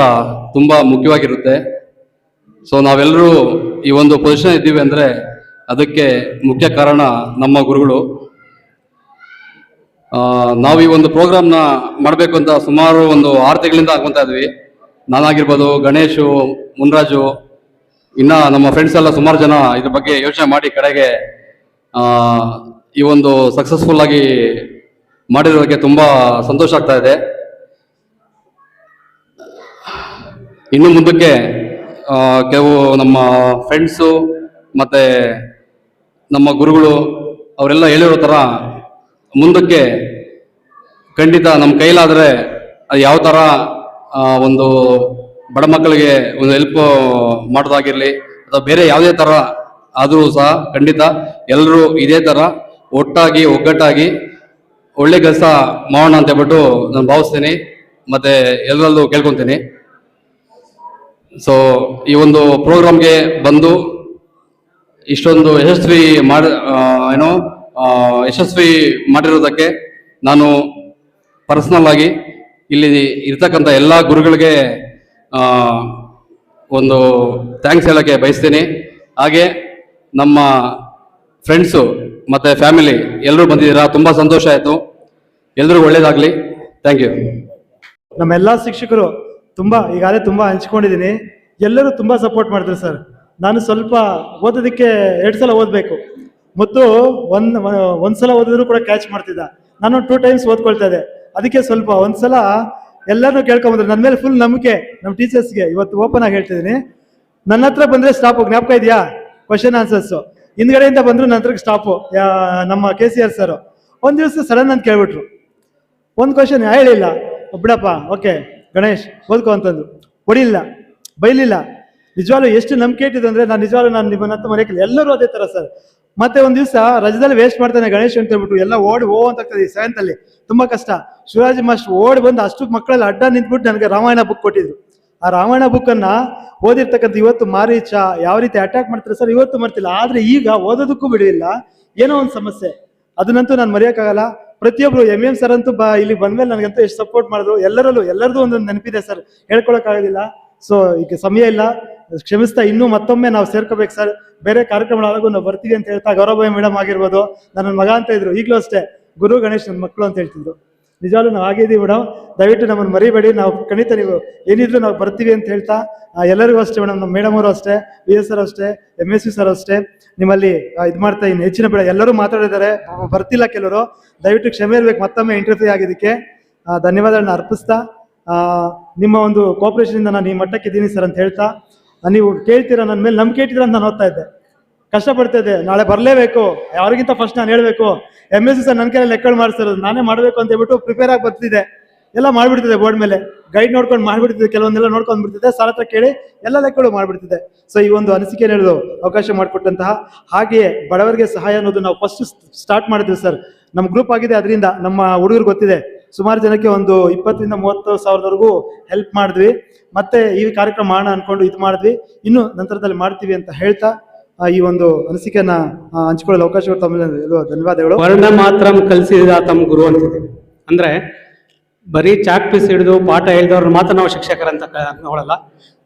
ತುಂಬ ಮುಖ್ಯವಾಗಿರುತ್ತೆ. ಸೊ ನಾವೆಲ್ಲರೂ ಈ ಒಂದು ಪೊಸಿಷನ್ ಇದ್ದೀವಿ ಅಂದರೆ ಅದಕ್ಕೆ ಮುಖ್ಯ ಕಾರಣ ನಮ್ಮ ಗುರುಗಳು. ನಾವು ಈ ಒಂದು ಪ್ರೋಗ್ರಾಮ್ನ ಮಾಡಬೇಕು ಅಂತ ಸುಮಾರು ಒಂದು 6 ತಿಂಗಳಿಂದ ಹಾಕೊತಾ ಇದ್ವಿ. ನಾನಾಗಿರ್ಬೋದು, ಗಣೇಶು, ಮುನ್ರಾಜು, ಇನ್ನು ನಮ್ಮ ಫ್ರೆಂಡ್ಸ್ ಎಲ್ಲ ಸುಮಾರು ಜನ ಇದ್ರ ಬಗ್ಗೆ ಯೋಚನೆ ಮಾಡಿ ಕಡೆಗೆ ಈ ಒಂದು ಸಕ್ಸಸ್ಫುಲ್ ಆಗಿ ಮಾಡಿರೋದಕ್ಕೆ ತುಂಬ ಸಂತೋಷ ಆಗ್ತಾ ಇದೆ. ಇನ್ನು ಮುಂದಕ್ಕೆ ಕೆಲವು ನಮ್ಮ ಫ್ರೆಂಡ್ಸು ಮತ್ತು ನಮ್ಮ ಗುರುಗಳು ಅವರೆಲ್ಲ ಹೇಳಿರೋ ಥರ ಮುಂದಕ್ಕೆ ಖಂಡಿತ ನಮ್ಮ ಕೈಲಾದರೆ ಅದು ಯಾವ ಥರ ಒಂದು ಬಡ ಮಕ್ಕಳಿಗೆ ಒಂದು ಹೆಲ್ಪ್ ಮಾಡೋದಾಗಿರಲಿ ಅಥವಾ ಬೇರೆ ಯಾವುದೇ ಥರ ಆದರೂ ಸಹ ಖಂಡಿತ ಎಲ್ಲರೂ ಇದೇ ಥರ ಒಟ್ಟಾಗಿ ಒಗ್ಗಟ್ಟಾಗಿ ಒಳ್ಳೆ ಕೆಲಸ ಮಾಡೋಣ ಅಂತ ಹೇಳ್ಬಿಟ್ಟು ನಾನು ಭಾವಿಸ್ತೀನಿ ಮತ್ತು ಎಲ್ಲರಲ್ಲೂ ಕೇಳ್ಕೊತೀನಿ. ಸೊ ಈ ಒಂದು ಪ್ರೋಗ್ರಾಮ್ಗೆ ಬಂದು ಇಷ್ಟೊಂದು ಯಶಸ್ವಿ ಮಾಡಿರೋದಕ್ಕೆ ನಾನು ಪರ್ಸನಲ್ ಆಗಿ ಇಲ್ಲಿ ಇರ್ತಕ್ಕಂಥ ಎಲ್ಲ ಗುರುಗಳಿಗೆ ಒಂದು ಥ್ಯಾಂಕ್ಸ್ ಹೇಳೋಕ್ಕೆ ಬಯಸ್ತೀನಿ. ಹಾಗೆ ನಮ್ಮ ಫ್ರೆಂಡ್ಸು ಮತ್ತು ಫ್ಯಾಮಿಲಿ ಎಲ್ಲರೂ ಬಂದಿದ್ದೀರಾ, ತುಂಬ ಸಂತೋಷ ಆಯಿತು. ಎಲ್ರಿಗೂ ಒಳ್ಳೇದಾಗಲಿ. Thank you. ನಮ್ಮೆಲ್ಲ ಶಿಕ್ಷಕರು ಈಗಾಗಲೇ ತುಂಬ ಹಂಚ್ಕೊಂಡಿದ್ದೀನಿ. ಎಲ್ಲರೂ ತುಂಬ ಸಪೋರ್ಟ್ ಮಾಡಿದ್ರು ಸರ್. ನಾನು ಸ್ವಲ್ಪ ಓದೋದಕ್ಕೆ 2 ಸಲ ಓದಬೇಕು, ಮತ್ತು ಒಂದ್ಸಲ ಓದಿದ್ರು ಕೂಡ ಕ್ಯಾಚ್ ಮಾಡ್ತಿದ್ದ. ನಾನು 2 ಟೈಮ್ಸ್ ಓದ್ಕೊಳ್ತಾ ಇದ್ದೆ. ಅದಕ್ಕೆ ಸ್ವಲ್ಪ ಒಂದ್ಸಲ ಎಲ್ಲರನ್ನೂ ಕೇಳ್ಕೊಂಬಂದ್ರು. ನನ್ನ ಮೇಲೆ ಫುಲ್ ನಂಬಿಕೆ ನಮ್ಮ ಟೀಚರ್ಸ್ಗೆ. ಇವತ್ತು ಓಪನ್ ಆಗಿ ಹೇಳ್ತಿದ್ದೀನಿ, ನನ್ನ ಹತ್ರ ಬಂದರೆ ಸ್ಟಾಪು. ಜ್ಞಾಪಕ ಇದೆಯಾ? ಕ್ವಶನ್ ಆನ್ಸರ್ಸು ಹಿಂದ್ಗಡೆಯಿಂದ ಬಂದರು, ನನ್ನ ಹತ್ರಕ್ಕೆ ಸ್ಟಾಪು. ನಮ್ಮ KCR ಸರ್ ಒಂದು ದಿವಸ ಸಡನ್ ಅಂತ ಕೇಳ್ಬಿಟ್ರು. ಒಂದು ಕ್ವಶನ್ ಹೇಳಿಲ್ಲ, ಬಿಡಪ್ಪ ಓಕೆ ಗಣೇಶ್ ಓದ್ಕೊ ಅಂತಂದು. ಹೊಡಿಲಿಲ್ಲ, ಬೈಲಿಲ್ಲ. ನಿಜವಾಗ್ಲೂ ಎಷ್ಟು ನಂಬಿಕೆ ಇಟ್ಟಿದ್ದು ಅಂದರೆ ನಾನು ನಿಮ್ಮನ್ನ ಹತ್ರ ಮರೆಯಕ್ಕಿಲ್ಲ. ಎಲ್ಲರೂ ಅದೇ ಥರ ಸರ್. ಮತ್ತೆ ಒಂದು ದಿವಸ ರಜದಲ್ಲಿ ವೇಸ್ಟ್ ಮಾಡ್ತಾನೆ ಗಣೇಶ್ ಅಂತ ಹೇಳ್ಬಿಟ್ಟು ಎಲ್ಲ ಓಡಿ ಅಂತ ಆಗ್ತದೆ. 7th ಅಲ್ಲಿ ತುಂಬ ಕಷ್ಟ. ಶಿವಾಜಿ ಮಾಸ್ಟರ್ ಓಡಿ ಬಂದು ಅಷ್ಟು ಮಕ್ಕಳೆಲ್ಲ ಅಡ್ಡ ನಿಂತ್ಬಿಟ್ಟು ನನಗೆ ರಾಮಾಯಣ ಬುಕ್ ಕೊಟ್ಟಿದ್ರು. ಆ ರಾಮಾಯಣ ಬುಕ್ಕನ್ನು ಓದಿರ್ತಕ್ಕಂಥ ಇವತ್ತು ಮಾರೀಚ ಯಾವ ರೀತಿ ಅಟ್ಯಾಕ್ ಮಾಡ್ತಾರೆ ಸರ್ ಇವತ್ತು ಮಾಡ್ತಿಲ್ಲ. ಆದರೆ ಈಗ ಓದೋದಕ್ಕೂ ಬಿಡಲಿಲ್ಲ. ಏನೋ ಒಂದು ಸಮಸ್ಯೆ, ಅದನ್ನಂತೂ ನಾನು ಮರೆಯೋಕ್ಕಾಗಲ್ಲ. ಪ್ರತಿಯೊಬ್ಬರು MM ಸರ್ ಅಂತೂ ಇಲ್ಲಿ ಬಂದ್ಮೇಲೆ ನನಗಂತೂ ಎಷ್ಟು ಸಪೋರ್ಟ್ ಮಾಡಿದ್ರು. ಎಲ್ಲರದ್ದು ಒಂದೊಂದು ನೆನಪಿದೆ ಸರ್, ಹೇಳ್ಕೊಳಕ್ಕಾಗೋದಿಲ್ಲ. ಸೊ ಈಗ ಸಮಯ ಇಲ್ಲ, ಕ್ಷಮಿಸ್ತಾ ಇನ್ನೂ ಮತ್ತೊಮ್ಮೆ ನಾವು ಸೇರ್ಕೋಬೇಕು ಸರ್. ಬೇರೆ ಕಾರ್ಯಕ್ರಮಗಳಾಗೂ ನಾವು ಬರ್ತೀವಿ ಅಂತ ಹೇಳ್ತಾ ಗೌರವ ಮೇಡಮ್ ಆಗಿರ್ಬೋದು, ನನ್ನ ಮಗ ಅಂತ ಇದ್ರು, ಈಗಲೂ ಅಷ್ಟೇ ಗುರು ಗಣೇಶ್ ನನ್ನ ಮಕ್ಕಳು ಅಂತ ಹೇಳ್ತಿದ್ರು. ನಿಜವಾಗ್ಲೂ ನಾವು ಆಗಿದ್ದೀವಿ ಮೇಡಮ್, ದಯವಿಟ್ಟು ನಮ್ಮನ್ನು ಮರಿಬೇಡಿ. ನಾವು ಖಂಡಿತ ನೀವು ಏನಿದ್ರು ನಾವು ಬರ್ತೀವಿ ಅಂತ ಹೇಳ್ತಾ ಎಲ್ಲರಿಗೂ ಅಷ್ಟೇ ಮೇಡಮ್, ನಮ್ಮ ಮೇಡಮ್ ಅವರು ಅಷ್ಟೇ, VS ಸರ್ ಅಷ್ಟೇ, MSc ಸರ್ ಅಷ್ಟೇ, ನಿಮ್ಮಲ್ಲಿ ಇದು ಮಾಡ್ತಾ ಇನ್ನು ಹೆಚ್ಚಿನ ಬೇಡ. ಎಲ್ಲರೂ ಮಾತಾಡಿದ್ದಾರೆ, ಬರ್ತಿಲ್ಲ ಕೆಲವರು, ದಯವಿಟ್ಟು ಕ್ಷಮೆ ಇರಬೇಕು. ಮತ್ತೊಮ್ಮೆ ಇಂಟರ್ವ್ಯೂ ಆಗಿದ್ದಕ್ಕೆ ಧನ್ಯವಾದಗಳನ್ನ ಅರ್ಪಿಸ್ತಾ, ನಿಮ್ಮ ಒಂದು ಕೋಆಪರೇಷನಿಂದ ನಾನು ಈ ಮಟ್ಟಕ್ಕೆ ಇದ್ದೀನಿ ಸರ್ ಅಂತ ಹೇಳ್ತಾ, ನೀವು ಕೇಳ್ತೀರಾ, ನನ್ನ ಮೇಲೆ ನಂಬಿಕೆ ಇಟ್ಟಿದ್ದೀರ ಅಂತ ನಾನು ಓದ್ತಾ ಇದ್ದೆ, ಕಷ್ಟಪಡ್ತಾ ಇದ್ದೆ. ನಾಳೆ ಬರಲೇಬೇಕು, ಯಾರಿಗಿಂತ ಫಸ್ಟ್ ನಾನು ಹೇಳಬೇಕು. MSc ಸರ್ ನನ್ನ ಕೈಯಲ್ಲಿ ಲೆಕ್ಕಗಳು ಮಾಡಿಸ್ತಾರೆ, ನಾನೇ ಮಾಡಬೇಕು ಅಂತ ಹೇಳ್ಬಿಟ್ಟು ಪ್ರಿಪೇರ್ ಆಗಿ ಬರ್ತಿದ್ದೆ. ಎಲ್ಲ ಮಾಡ್ಬಿಡ್ತಿದ್ದೆ, ಬೋರ್ಡ್ ಮೇಲೆ ಗೈಡ್ ನೋಡ್ಕೊಂಡು ಮಾಡ್ಬಿಡ್ತಿದ್ದೆ, ಕೆಲವೊಂದೆಲ್ಲ ನೋಡ್ಕೊಂಡು ಬಿಡ್ತಿದ್ದೆ, ಸರ್ ಹತ್ರ ಕೇಳಿ ಎಲ್ಲ ಲೆಕ್ಕಗಳು ಮಾಡ್ಬಿಡ್ತಿದ್ದೆ. ಸೊ ಈ ಒಂದು ಅನಿಸಿಕೆ ಹೇಳೋದು ಅವಕಾಶ ಮಾಡಿಕೊಟ್ಟಂತಹ, ಹಾಗೆಯೇ ಬಡವರಿಗೆ ಸಹಾಯ ಅನ್ನೋದು ನಾವು ಫಸ್ಟ್ ಸ್ಟಾರ್ಟ್ ಮಾಡಿದ್ವಿ ಸರ್. ನಮ್ಮ ಗ್ರೂಪ್ ಆಗಿದೆ, ಅದರಿಂದ ನಮ್ಮ ಹುಡುಗರು ಗೊತ್ತಿದೆ. ಸುಮಾರು ಜನಕ್ಕೆ ಒಂದು 20,000-30,000ವರೆಗೂ ಹೆಲ್ಪ್ ಮಾಡಿದ್ವಿ. ಮತ್ತೆ ಈ ಕಾರ್ಯಕ್ರಮ ಮಾಡೋಣ ಅನ್ಕೊಂಡು ಇದು ಮಾಡಿದ್ವಿ, ಇನ್ನು ನಂತರದಲ್ಲಿ ಮಾಡ್ತೀವಿ ಅಂತ ಹೇಳ್ತಾ ಈ ಒಂದು ಅನಿಸಿಕೆಯನ್ನ ಹಂಚಿಕೊಳ್ಳಲು ಅವಕಾಶ ತಮ್ಮ ಧನ್ಯವಾದಗಳು. ವರ್ಣ ಮಾತ್ರ ಕಲಿಸಿದ ತಮ್ಮ ಗುರು ಅಂತಿದೆ. ಅಂದ್ರೆ ಬರೀ ಚಾಕ್ ಪೀಸ್ ಹಿಡಿದು ಪಾಠ ಹೇಳಿದವ್ರು ಮಾತ್ರ ನಾವು ಶಿಕ್ಷಕರಂತ ನೋಡಲ್ಲ.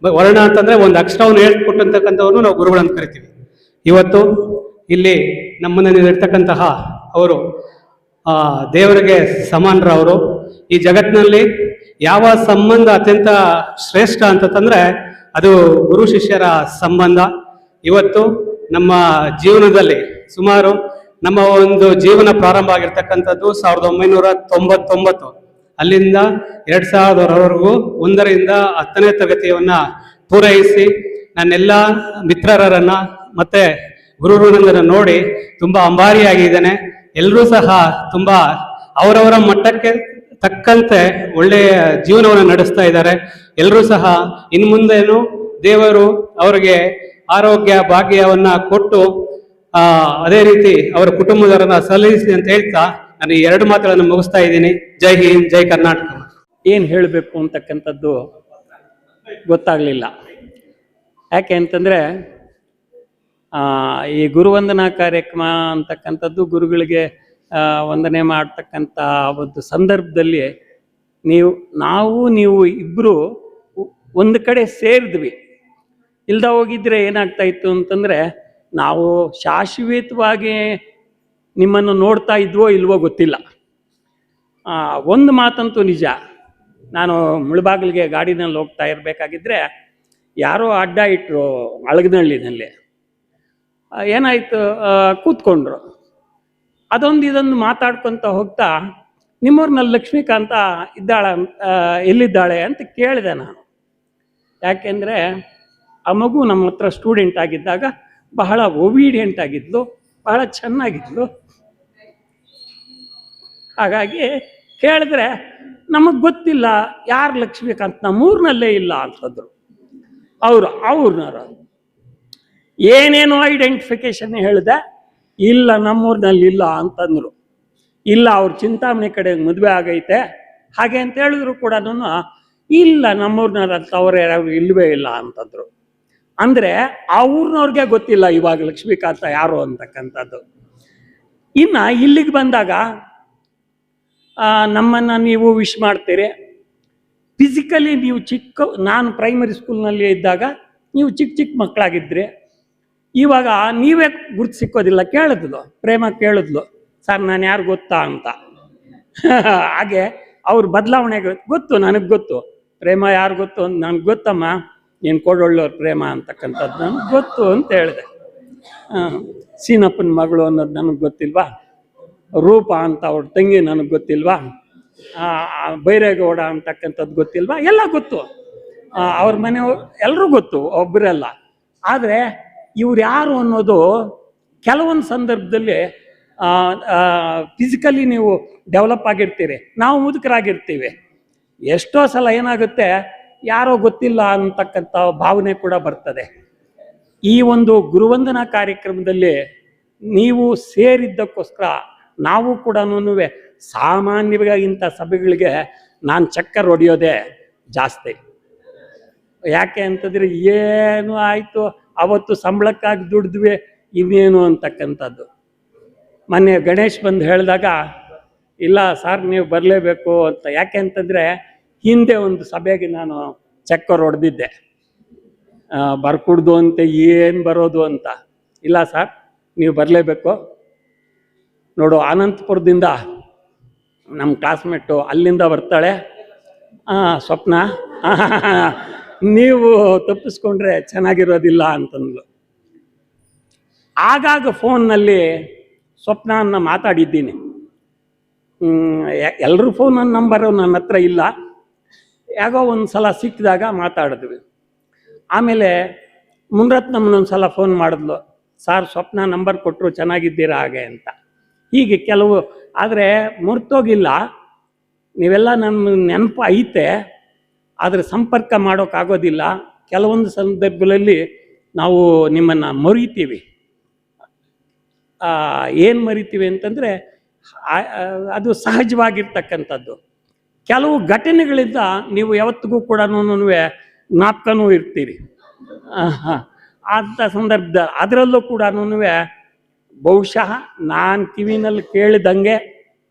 ವರ್ಣ ಅಂತಂದ್ರೆ ಒಂದು ಅಕ್ಷರವನ್ನು ಹೇಳ್ಕೊಟ್ಟಂತಕ್ಕಂಥವ್ರನ್ನು ನಾವು ಗುರುಗಳಂತ ಕರಿತೀವಿ. ಇವತ್ತು ಇಲ್ಲಿ ನಮ್ಮನ್ನ ಇರ್ತಕ್ಕಂತಹ ಅವರು ದೇವರಿಗೆ ಸಮಾನರವರು. ಈ ಜಗತ್ತಿನಲ್ಲಿ ಯಾವ ಸಂಬಂಧ ಅತ್ಯಂತ ಶ್ರೇಷ್ಠ ಅಂತಂದ್ರೆ ಅದು ಗುರು ಶಿಷ್ಯರ ಸಂಬಂಧ. ಇವತ್ತು ನಮ್ಮ ಜೀವನದಲ್ಲಿ ಸುಮಾರು ನಮ್ಮ ಒಂದು ಜೀವನ ಪ್ರಾರಂಭ ಆಗಿರ್ತಕ್ಕಂಥದ್ದು 1999. ಅಲ್ಲಿಂದ 2000ರವರೆಗೂ 1ರಿಂದ 10ನೇ ತರಗತಿಯನ್ನ ಪೂರೈಸಿ ನನ್ನೆಲ್ಲ ಮಿತ್ರರನ್ನ ಮತ್ತೆ ಗುರುಗಳನ್ನ ನೋಡಿ ತುಂಬಾ ಅಂಬಾರಿಯಾಗಿದ್ದೇನೆ. ಎಲ್ಲರೂ ಸಹ ತುಂಬಾ ಅವರವರ ಮಟ್ಟಕ್ಕೆ ತಕ್ಕಂತೆ ಒಳ್ಳೆಯ ಜೀವನವನ್ನು ನಡೆಸ್ತಾ ಇದ್ದಾರೆ. ಎಲ್ಲರೂ ಸಹ ಇನ್ನು ಮುಂದೇನು ದೇವರು ಅವರಿಗೆ ಆರೋಗ್ಯ ಭಾಗ್ಯವನ್ನ ಕೊಟ್ಟು ಅದೇ ರೀತಿ ಅವರ ಕುಟುಂಬದವರನ್ನ ಸಲ್ಲಿಸಿ ಅಂತ ಹೇಳ್ತಾ ನಾನು 2 ಮಾತುಗಳನ್ನು ಮುಗಿಸ್ತಾ ಇದ್ದೀನಿ. ಜೈ ಹಿಂದ್, ಜೈ ಕರ್ನಾಟಕ. ಏನು ಹೇಳಬೇಕು ಅಂತಕ್ಕಂಥದ್ದು ಗೊತ್ತಾಗಲಿಲ್ಲ. ಯಾಕೆ ಅಂತಂದರೆ ಈ ಗುರುವಂದನಾ ಕಾರ್ಯಕ್ರಮ ಅಂತಕ್ಕಂಥದ್ದು ಗುರುಗಳಿಗೆ ವಂದನೆ ಮಾಡ್ತಕ್ಕಂಥ ಒಂದು ಸಂದರ್ಭದಲ್ಲಿ ನೀವು ಇಬ್ಬರು ಒಂದು ಕಡೆ ಸೇರಿದ್ವಿ. ಇಲ್ದ ಹೋಗಿದ್ರೆ ಏನಾಗ್ತಾ ಇತ್ತು ಅಂತಂದರೆ ನಾವು ಶಾಶ್ವತವಾಗಿ ನಿಮ್ಮನ್ನು ನೋಡ್ತಾ ಇದ್ವೋ ಇಲ್ವೋ ಗೊತ್ತಿಲ್ಲ. ಒಂದು ಮಾತಂತೂ ನಿಜ, ನಾನು ಮುಳಬಾಗಿಲಿಗೆ ಗಾಡಿನಲ್ಲಿ ಹೋಗ್ತಾ ಇರಬೇಕಾಗಿದ್ದರೆ ಯಾರೋ ಅಡ್ಡ ಇಟ್ಟರು ಅಳಗನಹಳ್ಳಿನಲ್ಲಿ. ಏನಾಯಿತು, ಕೂತ್ಕೊಂಡ್ರು. ಇದೊಂದು ಮಾತಾಡ್ಕೊತ ಹೋಗ್ತಾ ನಿಮ್ಮೂರಿನಲ್ಲಿ ಲಕ್ಷ್ಮೀಕಾಂತ ಎಲ್ಲಿದ್ದಾಳೆ ಅಂತ ಕೇಳಿದೆ ನಾನು. ಯಾಕೆಂದರೆ ಆ ಮಗು ನಮ್ಮ ಹತ್ರ ಸ್ಟೂಡೆಂಟ್ ಆಗಿದ್ದಾಗ ಬಹಳ ಒಬೀಡಿಯೆಂಟ್ ಆಗಿದ್ಲು, ಬಹಳ ಚೆನ್ನಾಗಿದ್ಲು. ಹಾಗಾಗಿ ಕೇಳಿದ್ರೆ ನಮಗೆ ಗೊತ್ತಿಲ್ಲ ಯಾರು ಲಕ್ಷ್ಮೀಕಾಂತ್, ನಮ್ಮೂರಿನಲ್ಲೇ ಇಲ್ಲ ಅಂತಂದ್ರು. ಅವ್ರನ್ನವರು ಏನೇನೋ ಐಡೆಂಟಿಫಿಕೇಶನ್ ಹೇಳಿದೆ, ಇಲ್ಲ ನಮ್ಮೂರಿನಲ್ಲಿ ಇಲ್ಲ ಅಂತಂದ್ರು. ಇಲ್ಲ ಅವ್ರ ಚಿಂತಾಮಣಿ ಕಡೆ ಮದುವೆ ಆಗೈತೆ ಹಾಗೆ ಅಂತ ಹೇಳಿದ್ರು ಕೂಡ ಇಲ್ಲ ನಮ್ಮೂರಿನವ್ರಂತ ಅವ್ರು ಇಲ್ಲವೇ ಇಲ್ಲ ಅಂತಂದ್ರು. ಅಂದರೆ ಆ ಊರಿನವ್ರಿಗೆ ಗೊತ್ತಿಲ್ಲ ಇವಾಗ ಲಕ್ಷ್ಮೀಕಾಂತ ಯಾರು ಅಂತಕ್ಕಂಥದ್ದು. ಇನ್ನು ಇಲ್ಲಿಗೆ ಬಂದಾಗ ನಮ್ಮನ್ನು ನೀವು ವಿಶ್ ಮಾಡ್ತೀರಿ. ಫಿಸಿಕಲಿ ನೀವು ನಾನು ಪ್ರೈಮರಿ ಸ್ಕೂಲ್ನಲ್ಲಿ ಇದ್ದಾಗ ನೀವು ಚಿಕ್ಕ ಮಕ್ಕಳಾಗಿದ್ರಿ. ಇವಾಗ ನೀವೇ ಗುರ್ತು ಸಿಕ್ಕೋದಿಲ್ಲ. ಪ್ರೇಮ ಕೇಳಿದ್ಲು, ಸರ್ ನಾನು ಯಾರು ಗೊತ್ತಾ ಅಂತ. ಹಾಗೆ ಅವ್ರ ಬದಲಾವಣೆ ಗೊತ್ತು, ನನಗೆ ಗೊತ್ತು. ಪ್ರೇಮ ಯಾರು ಗೊತ್ತು ಅಂತ ನನಗೆ ಗೊತ್ತಮ್ಮ, ನೀನು ಕೊಡೊಳ್ಳೋರು ಪ್ರೇಮ ಅಂತಕ್ಕಂಥದ್ದು ನನಗೆ ಗೊತ್ತು ಅಂತ ಹೇಳಿದೆ. ಸೀನಪ್ಪನ ಮಗಳು ಅನ್ನೋದು ನನಗೆ ಗೊತ್ತಿಲ್ವಾ, ರೂಪ ಅಂತ ಅವ್ರ ತಂಗಿ ನನಗೆ ಗೊತ್ತಿಲ್ವಾ, ಬೈರೇಗೌಡ ಅಂತಕ್ಕಂಥದ್ದು ಗೊತ್ತಿಲ್ವಾ, ಎಲ್ಲ ಗೊತ್ತು. ಅವ್ರ ಮನೆಯವ್ರು ಎಲ್ಲರೂ ಗೊತ್ತು, ಒಬ್ಬರಲ್ಲ. ಆದರೆ ಇವ್ರು ಯಾರು ಅನ್ನೋದು ಕೆಲವೊಂದು ಸಂದರ್ಭದಲ್ಲಿ ಫಿಸಿಕಲಿ ನೀವು ಡೆವಲಪ್ ಆಗಿರ್ತೀರಿ, ನಾವು ಮುದುಕರಾಗಿರ್ತೀವಿ. ಎಷ್ಟೋ ಸಲ ಏನಾಗುತ್ತೆ, ಯಾರೋ ಗೊತ್ತಿಲ್ಲ ಅಂತಕ್ಕಂಥ ಭಾವನೆ ಕೂಡ ಬರ್ತದೆ. ಈ ಒಂದು ಗುರುವಂದನಾ ಕಾರ್ಯಕ್ರಮದಲ್ಲಿ ನೀವು ಸೇರಿದ್ದಕ್ಕೋಸ್ಕರ ನಾವು ಕೂಡ ಸಾಮಾನ್ಯವಾಗಿ ಇಂಥ ಸಭೆಗಳಿಗೆ ನಾನು ಚಕ್ಕರ್ ಹೊಡೆಯೋದೇ ಜಾಸ್ತಿ. ಯಾಕೆ ಅಂತಂದರೆ ಏನು ಆಯಿತು ಅವತ್ತು ಸಂಬಳಕ್ಕಾಗಿ ದುಡಿದ್ವಿ ಇನ್ನೇನು ಅಂತಕ್ಕಂಥದ್ದು. ಮೊನ್ನೆ ಗಣೇಶ್ ಬಂದು ಹೇಳಿದಾಗ ಇಲ್ಲ ಸರ್ ನೀವು ಬರಲೇಬೇಕು ಅಂತ. ಯಾಕೆ ಅಂತಂದರೆ ಹಿಂದೆ ಒಂದು ಸಭೆಗೆ ನಾನು ಚಕ್ಕರ್ ಹೊಡೆದಿದ್ದೆ, ಬರ್ಕುಡ್ದು ಅಂತ ಏನು ಬರೋದು ಅಂತ. ಇಲ್ಲ ಸರ್ ನೀವು ಬರಲೇಬೇಕು. ನೋಡು ಅನಂತಪುರದಿಂದ ನಮ್ಮ ಕ್ಲಾಸ್ಮೇಟು ಅಲ್ಲಿಂದ ಬರ್ತಾಳೆ ಸ್ವಪ್ನ, ನೀವು ತಪ್ಪಿಸ್ಕೊಂಡ್ರೆ ಚೆನ್ನಾಗಿರೋದಿಲ್ಲ ಅಂತಂದ್ಲು. ಆಗಾಗ ಫೋನ್ನಲ್ಲಿ ಸ್ವಪ್ನನ್ನ ಮಾತಾಡಿದ್ದೀನಿ. ಎಲ್ಲರೂ ಫೋನ್ ನಂಬರು ನನ್ನ ಹತ್ರ ಇಲ್ಲ, ಯಾಗೋ ಒಂದು ಸಲ ಸಿಕ್ಕಿದಾಗ ಮಾತಾಡಿದ್ವಿ. ಆಮೇಲೆ ಮುನ್ರತ್ನಮ್ಮನೊಂದು ಸಲ ಫೋನ್ ಮಾಡಿದ್ಲು, ಸಾರ್ ಸ್ವಪ್ನ ನಂಬರ್ ಕೊಟ್ಟರು ಚೆನ್ನಾಗಿದ್ದೀರಾ ಹಾಗೆ ಅಂತ. ಹೀಗೆ ಕೆಲವು, ಆದರೆ ಮರ್ತೋಗಿಲ್ಲ, ನೀವೆಲ್ಲ ನನ್ನ ನೆನಪು ಐತೆ, ಆದರೆ ಸಂಪರ್ಕ ಮಾಡೋಕ್ಕಾಗೋದಿಲ್ಲ. ಕೆಲವೊಂದು ಸಂದರ್ಭಗಳಲ್ಲಿ ನಾವು ನಿಮ್ಮನ್ನು ಮರಿತೀವಿ. ಏನು ಮರಿತೀವಿ ಅಂತಂದರೆ ಅದು ಸಹಜವಾಗಿರ್ತಕ್ಕಂಥದ್ದು. ಕೆಲವು ಘಟನೆಗಳಿಂದ ನೀವು ಯಾವತ್ತಿಗೂ ಕೂಡ ಜ್ಞಾಪಕನೂ ಇರ್ತೀರಿ. ಅಂಥ ಸಂದರ್ಭದಲ್ಲಿ ಅದರಲ್ಲೂ ಕೂಡ ಬಹುಶಃ ನಾನು ಕಿವಿನಲ್ಲಿ ಕೇಳಿದಂಗೆ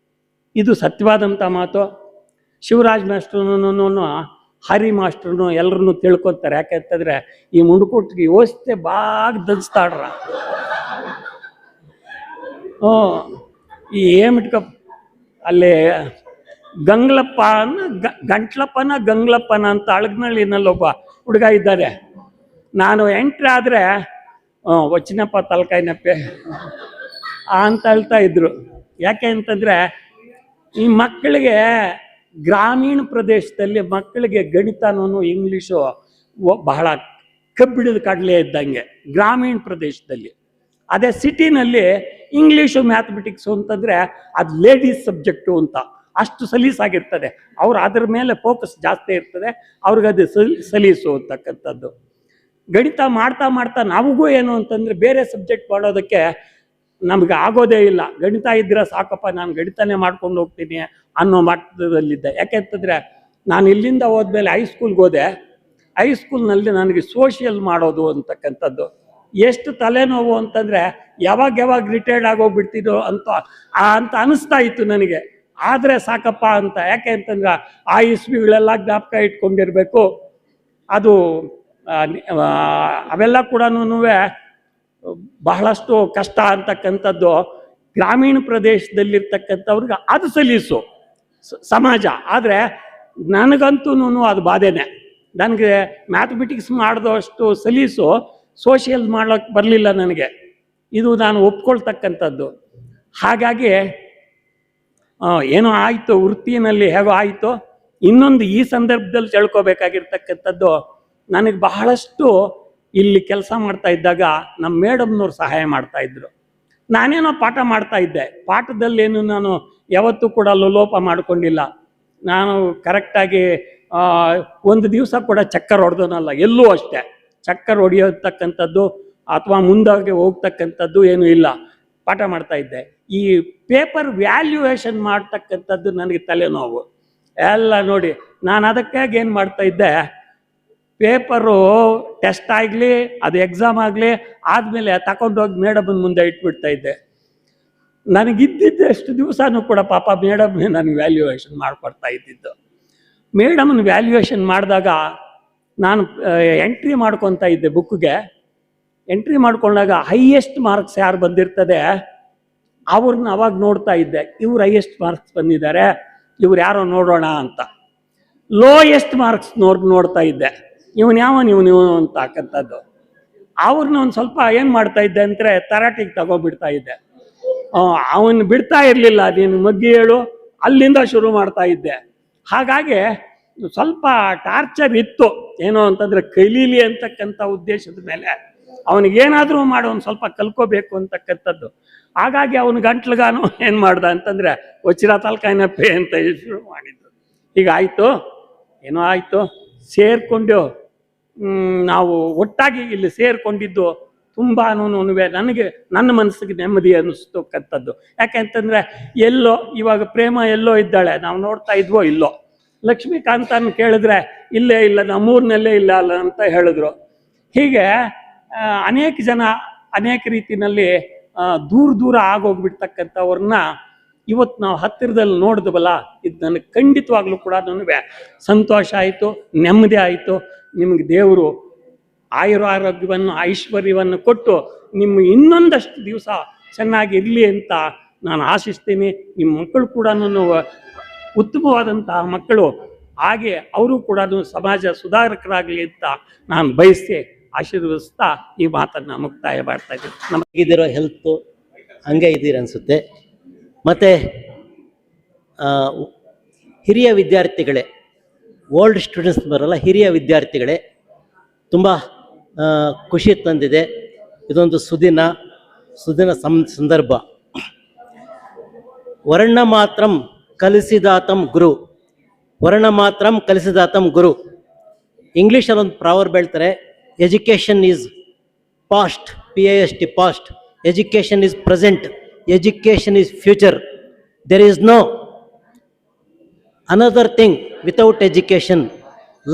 ಇದು ಸತ್ಯವಾದಂಥ ಮಾತು. ಶಿವರಾಜ್ ಮಾಸ್ಟ್ರು ಹರಿ ಮಾಸ್ಟ್ರು ಎಲ್ಲರನ್ನೂ ತಿಳ್ಕೊತಾರೆ. ಯಾಕೆಂತಂದರೆ ಈ ಮುಂಡುಕೊಟ್ಟಿಗೆ ಯೋಚಿತೆ ಬಾಗ್ ದಂಚ್ತಾಡ್ರ. ಈ ಏಮಿಟ್ಕ ಅಲ್ಲಿ ಗಂಟ್ಲಪ್ಪನ ಅಂತ ಅಳಗ್ನಳ್ಳಿನಲ್ಲೊಬ್ಬ ಹುಡುಗ ಇದ್ದಾರೆ. ನಾನು ಎಂಟ್ರಿ ಆದರೆ ವಚ್ಚಿನಪ್ಪ ತಲಕಾಯಿನಪ್ಪೆ ಅಂತ ಹೇಳ್ತಾ ಇದ್ರು. ಯಾಕೆ ಅಂತಂದರೆ ಈ ಮಕ್ಕಳಿಗೆ ಗ್ರಾಮೀಣ ಪ್ರದೇಶದಲ್ಲಿ ಮಕ್ಕಳಿಗೆ ಗಣಿತನೂ ಇಂಗ್ಲೀಷು ಬಹಳ ಕಬ್ಬಿಣದ ಕಡಲೆ ಇದ್ದಂಗೆ ಗ್ರಾಮೀಣ ಪ್ರದೇಶದಲ್ಲಿ. ಅದೇ ಸಿಟಿನಲ್ಲಿ ಇಂಗ್ಲೀಷು ಮ್ಯಾಥಮೆಟಿಕ್ಸು ಅಂತಂದರೆ ಅದು ಲೇಡೀಸ್ ಸಬ್ಜೆಕ್ಟು ಅಂತ ಅಷ್ಟು ಸಲೀಸಾಗಿರ್ತದೆ. ಅವ್ರು ಅದ್ರ ಮೇಲೆ ಫೋಕಸ್ ಜಾಸ್ತಿ ಇರ್ತದೆ, ಅವ್ರಿಗದು ಸಲೀಸು ಅಂತಕ್ಕಂಥದ್ದು. ಗಣಿತ ಮಾಡ್ತಾ ಮಾಡ್ತಾ ನಮಗೂ ಏನು ಅಂತಂದರೆ ಬೇರೆ ಸಬ್ಜೆಕ್ಟ್ ಮಾಡೋದಕ್ಕೆ ನಮ್ಗೆ ಆಗೋದೇ ಇಲ್ಲ. ಗಣಿತ ಇದ್ರೆ ಸಾಕಪ್ಪ, ನಾನು ಗಣಿತನೇ ಮಾಡ್ಕೊಂಡು ಹೋಗ್ತೀನಿ ಅನ್ನೋ ಮಟ್ಟದಲ್ಲಿದ್ದೆ. ಯಾಕೆಂತಂದರೆ ನಾನು ಇಲ್ಲಿಂದ ಹೋದ್ಮೇಲೆ ಹೈಸ್ಕೂಲ್ಗೆ ಹೋದೆ. ಹೈಸ್ಕೂಲ್ನಲ್ಲಿ ನನಗೆ ಸೋಷಿಯಲ್ ಮಾಡೋದು ಅಂತಕ್ಕಂಥದ್ದು ಎಷ್ಟು ತಲೆನೋವು ಅಂತಂದರೆ ಯಾವಾಗ ರಿಟೈರ್ಡ್ ಆಗೋಗ್ಬಿಡ್ತಿದ್ದೋ ಅಂತ ಅನಿಸ್ತಾ ಇತ್ತು ನನಗೆ. ಆದರೆ ಸಾಕಪ್ಪ ಅಂತ. ಯಾಕೆ ಅಂತಂದ್ರೆ ಆ ಇಸ್ವಿಗಳೆಲ್ಲ ಜ್ಞಾಪಕ ಇಟ್ಕೊಂಡಿರಬೇಕು. ಅದು ಅವೆಲ್ಲ ಕೂಡ ಬಹಳಷ್ಟು ಕಷ್ಟ ಅಂತಕ್ಕಂಥದ್ದು. ಗ್ರಾಮೀಣ ಪ್ರದೇಶದಲ್ಲಿರ್ತಕ್ಕಂಥವ್ರಿಗೆ ಅದು ಸಲೀಸು ಸಮಾಜ. ಆದರೆ ನನಗಂತೂ ಅದು ಬಾಧೆನೇ. ನನಗೆ ಮ್ಯಾಥಮೆಟಿಕ್ಸ್ ಮಾಡಿದಷ್ಟು ಸಲೀಸು ಸೋಷಿಯಲ್ ಮಾಡೋಕ್ಕೆ ಬರಲಿಲ್ಲ ನನಗೆ. ಇದು ನಾನು ಒಪ್ಕೊಳ್ತಕ್ಕಂಥದ್ದು. ಹಾಗಾಗಿ ಏನೋ ಆಯಿತು, ವೃತ್ತಿನಲ್ಲಿ ಹೇಗೋ ಆಯಿತು. ಇನ್ನೊಂದು ಈ ಸಂದರ್ಭದಲ್ಲಿ ತಿಳ್ಕೊಬೇಕಾಗಿರ್ತಕ್ಕಂಥದ್ದು, ನನಗೆ ಬಹಳಷ್ಟು ಇಲ್ಲಿ ಕೆಲಸ ಮಾಡ್ತಾ ಇದ್ದಾಗ ನಮ್ಮ ಮೇಡಮ್ನವ್ರು ಸಹಾಯ ಮಾಡ್ತಾಯಿದ್ರು. ನಾನೇನೋ ಪಾಠ ಮಾಡ್ತಾ ಇದ್ದೆ. ಪಾಠದಲ್ಲೇನು ನಾನು ಯಾವತ್ತೂ ಕೂಡ ಲೋಪ ಮಾಡ್ಕೊಂಡಿಲ್ಲ. ನಾನು ಕರೆಕ್ಟಾಗಿ ಒಂದು ದಿವಸ ಕೂಡ ಚಕ್ಕರ್ ಹೊಡೆದನಲ್ಲ, ಎಲ್ಲೂ ಅಷ್ಟೇ. ಚಕ್ಕರ್ ಹೊಡೆಯತಕ್ಕಂಥದ್ದು ಅಥವಾ ಮುಂದಾಗಿ ಹೋಗ್ತಕ್ಕಂಥದ್ದು ಏನೂ ಇಲ್ಲ. ಪಾಠ ಮಾಡ್ತಾ ಇದ್ದೆ. ಈ ಪೇಪರ್ ವ್ಯಾಲ್ಯೂಯೇಷನ್ ಮಾಡ್ತಕ್ಕಂಥದ್ದು ನನಗೆ ತಲೆನೋವು ಎಲ್ಲ ನೋಡಿ. ನಾನು ಅದಕ್ಕಾಗಿ ಏನು ಮಾಡ್ತಾ ಇದ್ದೆ, ಪೇಪರು ಟೆಸ್ಟ್ ಆಗಲಿ ಅದು ಎಕ್ಸಾಮ್ ಆಗಲಿ ಆದಮೇಲೆ ತಗೊಂಡೋಗಿ ಮೇಡಮನ ಮುಂದೆ ಇಟ್ಬಿಡ್ತಾ ಇದ್ದೆ. ನನಗಿದ್ದಿದ್ದಷ್ಟು ದಿವಸನೂ ಕೂಡ ಪಾಪ ಮೇಡಮ್ನೇ ನನಗೆ ವ್ಯಾಲ್ಯೂಯೇಷನ್ ಮಾಡಿಕೊಡ್ತಾ ಇದ್ದಿದ್ದು. ಮೇಡಮನ ವ್ಯಾಲ್ಯೂಯೇಷನ್ ಮಾಡಿದಾಗ ನಾನು ಎಂಟ್ರಿ ಮಾಡ್ಕೊತಾ ಇದ್ದೆ ಬುಕ್ಗೆ. ಎಂಟ್ರಿ ಮಾಡ್ಕೊಂಡಾಗ ಹೈಯೆಸ್ಟ್ ಮಾರ್ಕ್ಸ್ ಯಾರು ಬಂದಿರ್ತದೆ ಅವ್ರನ್ನ ಅವಾಗ ನೋಡ್ತಾ ಇದ್ದೆ. ಇವ್ರು ಹೈಯೆಸ್ಟ್ ಮಾರ್ಕ್ಸ್ ಬಂದಿದ್ದಾರೆ, ಇವ್ರು ಯಾರೋ ನೋಡೋಣ ಅಂತ. ಲೋಯೆಸ್ಟ್ ಮಾರ್ಕ್ಸ್ ನೋಡ್ತಾ ಇದ್ದೆ, ಇವನು ಅಂತಕ್ಕಂಥದ್ದು. ಅವ್ರನ್ನ ಒಂದು ಸ್ವಲ್ಪ ಏನು ಮಾಡ್ತಾ ಇದ್ದೆ ಅಂದರೆ ತರಾಟಿಗೆ ತಗೋಬಿಡ್ತಾ ಇದ್ದೆ. ಅವನು ಬಿಡ್ತಾ ಇರಲಿಲ್ಲ, ನೀನು ಮಗ್ಗಿ ಹೇಳು, ಅಲ್ಲಿಂದ ಶುರು ಮಾಡ್ತಾ ಇದ್ದೆ. ಹಾಗಾಗಿ ಸ್ವಲ್ಪ ಟಾರ್ಚರ್ ಇತ್ತು. ಏನೋ ಅಂತಂದರೆ ಕಲೀಲಿ ಅಂತಕ್ಕಂಥ ಉದ್ದೇಶದ ಮೇಲೆ ಅವನಿಗೇನಾದರೂ ಮಾಡೋ ಒಂದು ಸ್ವಲ್ಪ ಕಲ್ಕೋಬೇಕು ಅಂತಕ್ಕಂಥದ್ದು. ಹಾಗಾಗಿ ಅವನು ಗಂಟ್ಲಿಗಾನು ಏನು ಮಾಡ್ದ ಅಂತಂದರೆ ವಚ್ಚಿರ ತಲ್ಕಾಯಿನಪ್ಪೆ ಅಂತ ಶುರು ಮಾಡಿದ್ದು. ಹೀಗಾಯಿತು, ಏನೋ ಆಯಿತು, ಸೇರಿಕೊಂಡು ನಾವು ಒಟ್ಟಾಗಿ ಇಲ್ಲಿ ಸೇರಿಕೊಂಡಿದ್ದು ತುಂಬಾ ನನಗೆ ನನ್ನ ಮನಸ್ಸಿಗೆ ನೆಮ್ಮದಿ ಅನ್ನಿಸ್ತಕ್ಕಂಥದ್ದು. ಯಾಕೆಂತಂದರೆ ಎಲ್ಲೋ ಇವಾಗ ಪ್ರೇಮ ಎಲ್ಲೋ ಇದ್ದಾಳೆ, ನಾವು ನೋಡ್ತಾ ಇದ್ವೋ ಇಲ್ಲೋ. ಲಕ್ಷ್ಮೀಕಾಂತನ ಕೇಳಿದ್ರೆ ಇಲ್ಲೇ ಇಲ್ಲ, ನಮ್ಮೂರಿನಲ್ಲೇ ಇಲ್ಲ ಅಲ್ಲ ಅಂತ ಹೇಳಿದ್ರು. ಹೀಗೆ ಅನೇಕ ಜನ ಅನೇಕ ರೀತಿಯಲ್ಲಿ ದೂರ ಆಗೋಗ್ಬಿಡ್ತಕ್ಕಂಥವ್ರನ್ನ ಇವತ್ತು ನಾವು ಹತ್ತಿರದಲ್ಲಿ ನೋಡಿದ್ವಲ್ಲ, ಇದು ನನಗೆ ಖಂಡಿತವಾಗ್ಲೂ ಕೂಡ ನನಗೆ ಸಂತೋಷ ಆಯಿತು, ನೆಮ್ಮದಿ ಆಯಿತು. ನಿಮಗೆ ದೇವರು ಆಯುರಾರೋಗ್ಯವನ್ನು ಐಶ್ವರ್ಯವನ್ನು ಕೊಟ್ಟು ನಿಮ್ಮ ಇನ್ನೊಂದಷ್ಟು ದಿವಸ ಚೆನ್ನಾಗಿರಲಿ ಅಂತ ನಾನು ಆಶಿಸ್ತೀನಿ. ನಿಮ್ಮ ಮಕ್ಕಳು ಕೂಡ ಉತ್ತಮವಾದಂತಹ ಮಕ್ಕಳು, ಹಾಗೆ ಅವರು ಕೂಡ ಸಮಾಜ ಸುಧಾರಕರಾಗಲಿ ಅಂತ ನಾನು ಬಯಸಿ ಆಶೀರ್ವದಿಸ್ತಾ ಈ ಮಾತನ್ನು ಮುಕ್ತಾಯ ಮಾಡ್ತಾ ಇದ್ದೀನಿ. ನಮಗಿದಿರೋ ಹೆಲ್ತು ಹಂಗೆ ಇದ್ದೀರ ಅನಿಸುತ್ತೆ. ಮತ್ತು ಹಿರಿಯ ವಿದ್ಯಾರ್ಥಿಗಳೇ, ಓಲ್ಡ್ ಸ್ಟೂಡೆಂಟ್ಸ್ ಬರಲ್ಲ, ಹಿರಿಯ ವಿದ್ಯಾರ್ಥಿಗಳೇ, ತುಂಬ ಖುಷಿ ತಂದಿದೆ. ಇದೊಂದು ಸುದಿನ ಸಂದರ್ಭ. ವರ್ಣ ಮಾತ್ರಂ ಕಲಿಸಿದಾತಂ ಗುರು, ವರ್ಣ ಮಾತ್ರಂ ಕಲಿಸಿದಾತಂ ಗುರು. ಇಂಗ್ಲೀಷಲ್ಲಿ ಒಂದು ಪ್ರಾವರ್ಬ್ ಹೇಳ್ತಾರೆ, education is past, PAST past, education is present, education is future. There is no another thing without education,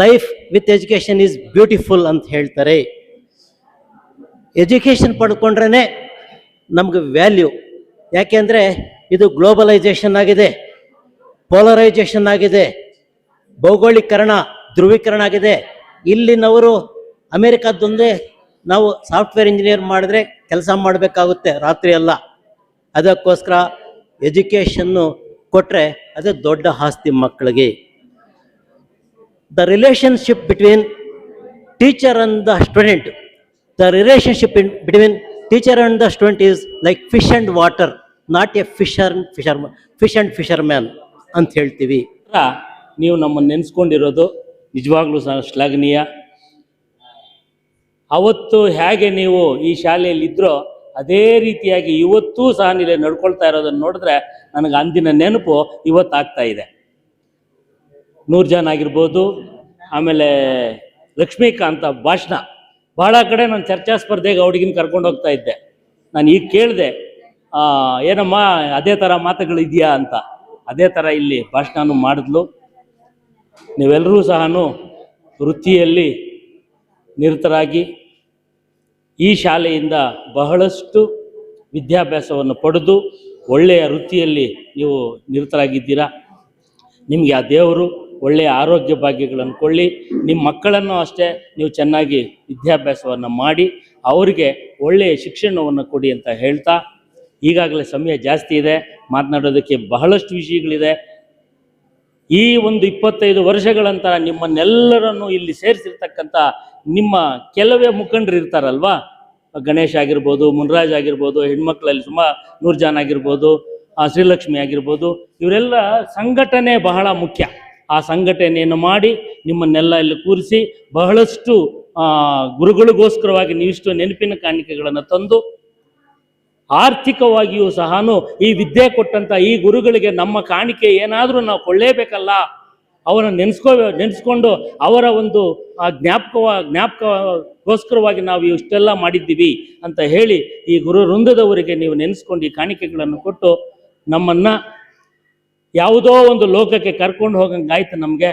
life with education is beautiful ಅಂತ ಹೇಳ್ತಾರೆ. ಎಜುಕೇಷನ್ ಪಡ್ಕೊಂಡ್ರೇ ನಮ್ಗೆ ವ್ಯಾಲ್ಯೂ. ಯಾಕೆಂದರೆ ಇದು ಗ್ಲೋಬಲೈಸೇಷನ್ ಆಗಿದೆ, ಪೋಲರೈಸೇಷನ್ ಆಗಿದೆ, ಭೌಗೋಳೀಕರಣ, ಧ್ರುವೀಕರಣ ಆಗಿದೆ. ಇಲ್ಲಿನವರು ಅಮೇರಿಕಾದೊಂದೇ ನಾವು ಸಾಫ್ಟ್ವೇರ್ ಇಂಜಿನಿಯರ್ ಮಾಡಿದ್ರೆ ಕೆಲಸ ಮಾಡಬೇಕಾಗುತ್ತೆ ರಾತ್ರಿ ಎಲ್ಲ. ಅದಕ್ಕೋಸ್ಕರ ಎಜುಕೇಷನ್ನು ಕೊಟ್ಟರೆ ಅದೇ ದೊಡ್ಡ ಆಸ್ತಿ ಮಕ್ಕಳಿಗೆ. The relationship between teacher and the student, the relationship between teacher and the student is like fish and water, not A fish and fisherman ಅಂತ ಹೇಳ್ತೀವಿ. ನೀವು ನಮ್ಮನ್ನು ನೆನೆಸ್ಕೊಂಡಿರೋದು ನಿಜವಾಗ್ಲೂ ಸಹ ಶ್ಲಾಘನೀಯ. ಅವತ್ತು ಹೇಗೆ ನೀವು ಈ ಶಾಲೆಯಲ್ಲಿದ್ದರೋ ಅದೇ ರೀತಿಯಾಗಿ ಇವತ್ತೂ ಸಹ ನೀವು ನಡ್ಕೊಳ್ತಾ ಇರೋದನ್ನು ನೋಡಿದ್ರೆ ನನಗೆ ಅಂದಿನ ನೆನಪು ಇವತ್ತಾಗ್ತಾ ಇದೆ. ನೂರ್ಜಾನ್ ಆಗಿರ್ಬೋದು, ಆಮೇಲೆ ಲಕ್ಷ್ಮೀಕಾಂತ ಭಾಷಣ, ಭಾಳ ಕಡೆ ನಾನು ಚರ್ಚಾ ಸ್ಪರ್ಧೆಗೆ ಹುಡುಗಿನ ಕರ್ಕೊಂಡು ಹೋಗ್ತಾ ಇದ್ದೆ. ನಾನು ಈಗ ಕೇಳಿದೆ, ಏನಮ್ಮ ಅದೇ ಥರ ಮಾತುಗಳಿದೆಯಾ ಅಂತ. ಅದೇ ಥರ ಇಲ್ಲಿ ಭಾಷಣನೂ ಮಾಡಿದ್ಲು. ನೀವೆಲ್ಲರೂ ಸಹ ವೃತ್ತಿಯಲ್ಲಿ ನಿರತರಾಗಿ ಈ ಶಾಲೆಯಿಂದ ಬಹಳಷ್ಟು ವಿದ್ಯಾಭ್ಯಾಸವನ್ನು ಪಡೆದು ಒಳ್ಳೆಯ ವೃತ್ತಿಯಲ್ಲಿ ನೀವು ನಿರತರಾಗಿದ್ದೀರಾ. ನಿಮಗೆ ಆ ದೇವರು ಒಳ್ಳೆಯ ಆರೋಗ್ಯ ಭಾಗ್ಯಗಳನ್ನು ಕೊಳ್ಳಿ. ನಿಮ್ಮ ಮಕ್ಕಳನ್ನು ಅಷ್ಟೇ ನೀವು ಚೆನ್ನಾಗಿ ವಿದ್ಯಾಭ್ಯಾಸವನ್ನು ಮಾಡಿ ಅವರಿಗೆ ಒಳ್ಳೆಯ ಶಿಕ್ಷಣವನ್ನು ಕೊಡಿ ಅಂತ ಹೇಳ್ತಾ, ಈಗಾಗಲೇ ಸಮಯ ಜಾಸ್ತಿ ಇದೆ, ಮಾತನಾಡೋದಕ್ಕೆ ಬಹಳಷ್ಟು ವಿಷಯಗಳಿದೆ. ಈ ಒಂದು 25 ವರ್ಷಗಳ ನಂತರ ನಿಮ್ಮನ್ನೆಲ್ಲರನ್ನು ಇಲ್ಲಿ ಸೇರಿಸಿರ್ತಕ್ಕಂಥ ನಿಮ್ಮ ಕೆಲವೇ ಮುಖಂಡರು ಇರ್ತಾರಲ್ವಾ, ಗಣೇಶ್ ಆಗಿರ್ಬೋದು, ಮುನ್ರಾಜ್ ಆಗಿರ್ಬೋದು, ಹೆಣ್ಮಕ್ಳಲ್ಲಿ ನೂರ್ಜಾನ್ ಆಗಿರ್ಬೋದು, ಶ್ರೀಲಕ್ಷ್ಮಿ ಆಗಿರ್ಬೋದು, ಇವರೆಲ್ಲ ಸಂಘಟನೆ ಬಹಳ ಮುಖ್ಯ. ಆ ಸಂಘಟನೆಯನ್ನು ಮಾಡಿ ನಿಮ್ಮನ್ನೆಲ್ಲ ಇಲ್ಲಿ ಕೂರಿಸಿ ಬಹಳಷ್ಟು ಗುರುಗಳಿಗೋಸ್ಕರವಾಗಿ ನೀವಿಷ್ಟು ನೆನಪಿನ ಕಾಣಿಕೆಗಳನ್ನು ತಂದು ಆರ್ಥಿಕವಾಗಿಯೂ ಸಹ ಈ ವಿದ್ಯೆ ಕೊಟ್ಟಂಥ ಈ ಗುರುಗಳಿಗೆ ನಮ್ಮ ಕಾಣಿಕೆ ಏನಾದರೂ ನಾವು ಕೊಳ್ಳೇಬೇಕಲ್ಲ, ಅವರನ್ನು ನೆನೆಸ್ಕೊಂಡು ಅವರ ಒಂದು ಜ್ಞಾಪಕಗೋಸ್ಕರವಾಗಿ ನಾವು ಇಷ್ಟೆಲ್ಲ ಮಾಡಿದ್ದೀವಿ ಅಂತ ಹೇಳಿ ಈ ಗುರು ವೃಂದದವರಿಗೆ ನೀವು ನೆನೆಸ್ಕೊಂಡು ಈ ಕಾಣಿಕೆಗಳನ್ನು ಕೊಟ್ಟು ನಮ್ಮನ್ನು ಯಾವುದೋ ಒಂದು ಲೋಕಕ್ಕೆ ಕರ್ಕೊಂಡು ಹೋಗಂಗಾಯ್ತು ನಮಗೆ.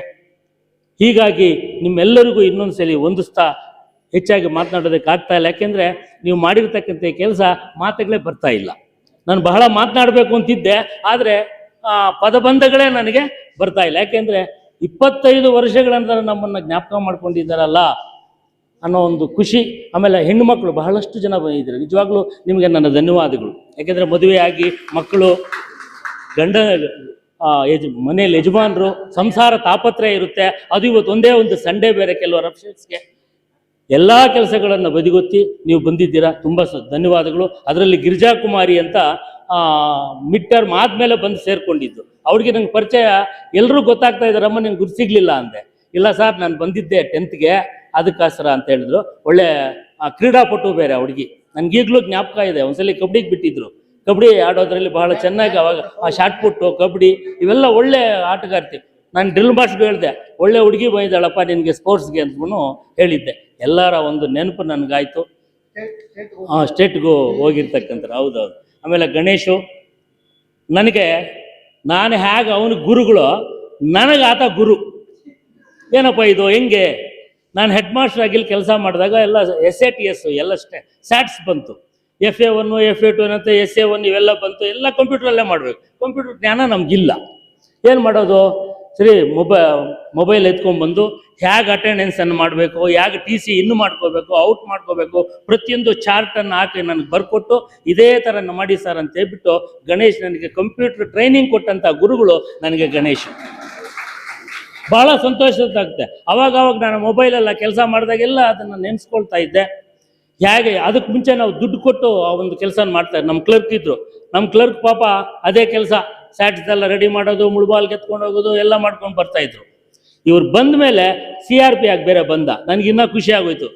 ಹೀಗಾಗಿ ನಿಮ್ಮೆಲ್ಲರಿಗೂ ಇನ್ನೊಂದು ಸಲ ಹೊಂದಿಸ್ತಾ ಹೆಚ್ಚಾಗಿ ಮಾತನಾಡೋದಕ್ಕೆ ಆಗ್ತಾ ಇಲ್ಲ. ಯಾಕೆಂದರೆ ನೀವು ಮಾಡಿರ್ತಕ್ಕಂಥ ಕೆಲಸ ಮಾತುಗಳೇ ಬರ್ತಾ ಇಲ್ಲ. ನಾನು ಬಹಳ ಮಾತನಾಡಬೇಕು ಅಂತಿದ್ದೆ, ಆದರೆ ಪದಬಂಧಗಳೇ ನನಗೆ ಬರ್ತಾ ಇಲ್ಲ. ಯಾಕೆಂದರೆ 25 ವರ್ಷಗಳ ನಂತರ ನಮ್ಮನ್ನು ಜ್ಞಾಪಕ ಮಾಡ್ಕೊಂಡಿದ್ದಾರಲ್ಲ ಅನ್ನೋ ಒಂದು ಖುಷಿ. ಆಮೇಲೆ ಹೆಣ್ಣುಮಕ್ಕಳು ಬಹಳಷ್ಟು ಜನ ಬಂದಿದ್ದಾರೆ. ನಿಜವಾಗ್ಲೂ ನಿಮಗೆ ನನ್ನ ಧನ್ಯವಾದಗಳು. ಯಾಕೆಂದರೆ ಮದುವೆಯಾಗಿ ಮಕ್ಕಳು, ಗಂಡ ಮನೆಯಲ್ಲಿ ಯಜಮಾನರು, ಸಂಸಾರ ತಾಪತ್ರಯ ಇರುತ್ತೆ. ಅದು ಇವತ್ತು ಒಂದೇ ಒಂದು ಸಂಡೇ ಬೇರೆ ಕೆಲವರ ಅಪ್ಸೆಟ್ಸ್ಗೆ ಎಲ್ಲ ಕೆಲಸಗಳನ್ನು ಬದಿಗೊತ್ತಿ ನೀವು ಬಂದಿದ್ದೀರಾ. ತುಂಬ ಧನ್ಯವಾದಗಳು. ಅದರಲ್ಲಿ ಗಿರಿಜಾ ಕುಮಾರಿ ಅಂತ ಮಿಡ್ ಟರ್ಮ್ ಆದಮೇಲೆ ಬಂದು ಸೇರಿಕೊಂಡಿದ್ದು. ಅವ್ರಿಗೆ ನಂಗೆ ಪರಿಚಯ, ಎಲ್ಲರೂ ಗೊತ್ತಾಗ್ತಾ ಇದ್ದಾರಮ್ಮ ನಂಗೆ ಗುರು ಸಿಗಲಿಲ್ಲ ಅಂದೆ. ಇಲ್ಲ ಸರ್, ನಾನು ಬಂದಿದ್ದೆ 10th ಅದಕ್ಕೋಸ್ಕರ ಅಂತ ಹೇಳಿದ್ರು. ಒಳ್ಳೆ ಕ್ರೀಡಾಪಟು ಬೇರೆ ಹುಡುಗಿ, ನನಗೀಗಲೂ ಜ್ಞಾಪಕ ಇದೆ. ಒಂದ್ಸಲಿ ಕಬಡ್ಡಿಗೆ ಬಿಟ್ಟಿದ್ರು. ಕಬಡ್ಡಿ ಆಡೋದ್ರಲ್ಲಿ ಬಹಳ ಚೆನ್ನಾಗಿ, ಅವಾಗ ಶಾರ್ಟ್ ಪುಟ್ಟು, ಕಬಡ್ಡಿ ಇವೆಲ್ಲ ಒಳ್ಳೆ ಆಟಗಾರ್ತಿ. ನಾನು ಡ್ರಿಲ್ ಮಾಸ್ಟ್ಗೆ ಹೇಳಿದೆ, ಒಳ್ಳೆ ಹುಡುಗಿ ಬಂದಿದ್ದಾಳಪ್ಪ ನಿನಗೆ ಸ್ಪೋರ್ಟ್ಸ್ಗೆ ಅಂತೂ ಹೇಳಿದ್ದೆ. ಎಲ್ಲರ ಒಂದು ನೆನಪು ನನಗಾಯಿತು. ಸ್ಟೇಟ್ಗೂ ಹೋಗಿರ್ತಕ್ಕಂಥ. ಹೌದೌದು. ಆಮೇಲೆ ಗಣೇಶು, ನನಗೆ ನಾನು ಹೇಗೆ ಅವನಿಗೆ ಗುರುಗಳು, ನನಗೆ ಆತ ಗುರು. ಏನಪ್ಪ ಇದು ಹೆಂಗೆ? ನಾನು ಹೆಡ್ ಮಾಸ್ಟರ್ ಆಗಿ ಕೆಲಸ ಮಾಡಿದಾಗ ಎಲ್ಲ SATS ಎಲ್ಲ ಸ್ಯಾಟ್ಸ್ ಬಂತು. FA1 FA2 ಅಂತ SA1 ಇವೆಲ್ಲ ಬಂತು. ಎಲ್ಲ ಕಂಪ್ಯೂಟ್ರಲ್ಲೇ ಮಾಡಬೇಕು. ಕಂಪ್ಯೂಟರ್ ಜ್ಞಾನ ನಮಗಿಲ್ಲ. ಏನು ಮಾಡೋದು? ಸರಿ, ಮೊಬೈಲ್ ಎತ್ಕೊಂಡ್ಬಂದು ಹೇಗೆ ಅಟೆಂಡೆನ್ಸನ್ನು ಮಾಡಬೇಕು, ಹೇಗೆ TC ಇನ್ನು ಮಾಡ್ಕೋಬೇಕು, ಔಟ್ ಮಾಡ್ಕೋಬೇಕು, ಪ್ರತಿಯೊಂದು ಚಾರ್ಟನ್ನು ಹಾಕಿ ನನಗೆ ಬರ್ಕೊಟ್ಟು ಇದೇ ಥರ ಮಾಡಿ ಸರ್ ಅಂತ ಹೇಳ್ಬಿಟ್ಟು ಗಣೇಶ್ ನನಗೆ ಕಂಪ್ಯೂಟರ್ ಟ್ರೈನಿಂಗ್ ಕೊಟ್ಟಂಥ ಗುರುಗಳು ನನಗೆ ಗಣೇಶ್. ಭಾಳ ಸಂತೋಷದಾಗುತ್ತೆ. ಅವಾಗವಾಗ ನಾನು ಮೊಬೈಲೆಲ್ಲ ಕೆಲಸ ಮಾಡಿದಾಗೆಲ್ಲ ಅದನ್ನು ನೆನೆಸ್ಕೊಳ್ತಾ ಇದ್ದೆ. ಹೇಗೆ ಅದಕ್ಕೆ ಮುಂಚೆ ನಾವು ದುಡ್ಡು ಕೊಟ್ಟು ಆ ಒಂದು ಕೆಲಸ ಮಾಡ್ತಾರೆ. ನಮ್ಮ ಕ್ಲರ್ಕ್ ಇದ್ದರು. ನಮ್ಮ ಕ್ಲರ್ಕ್ ಪಾಪ ಅದೇ ಕೆಲಸ, ಸ್ಯಾಟ್ಸ್ ಎಲ್ಲ ರೆಡಿ ಮಾಡೋದು, ಮುಳುಬಾಲ್ಗೆ ಎತ್ಕೊಂಡು ಹೋಗೋದು ಎಲ್ಲ ಮಾಡ್ಕೊಂಡು ಬರ್ತಾಯಿದ್ರು. ಇವ್ರು ಬಂದ ಮೇಲೆ CRP ಆಗಿ ಬೇರೆ ಬಂದ. ನನಗಿನ್ನೂ ಖುಷಿ ಆಗೋಯ್ತು.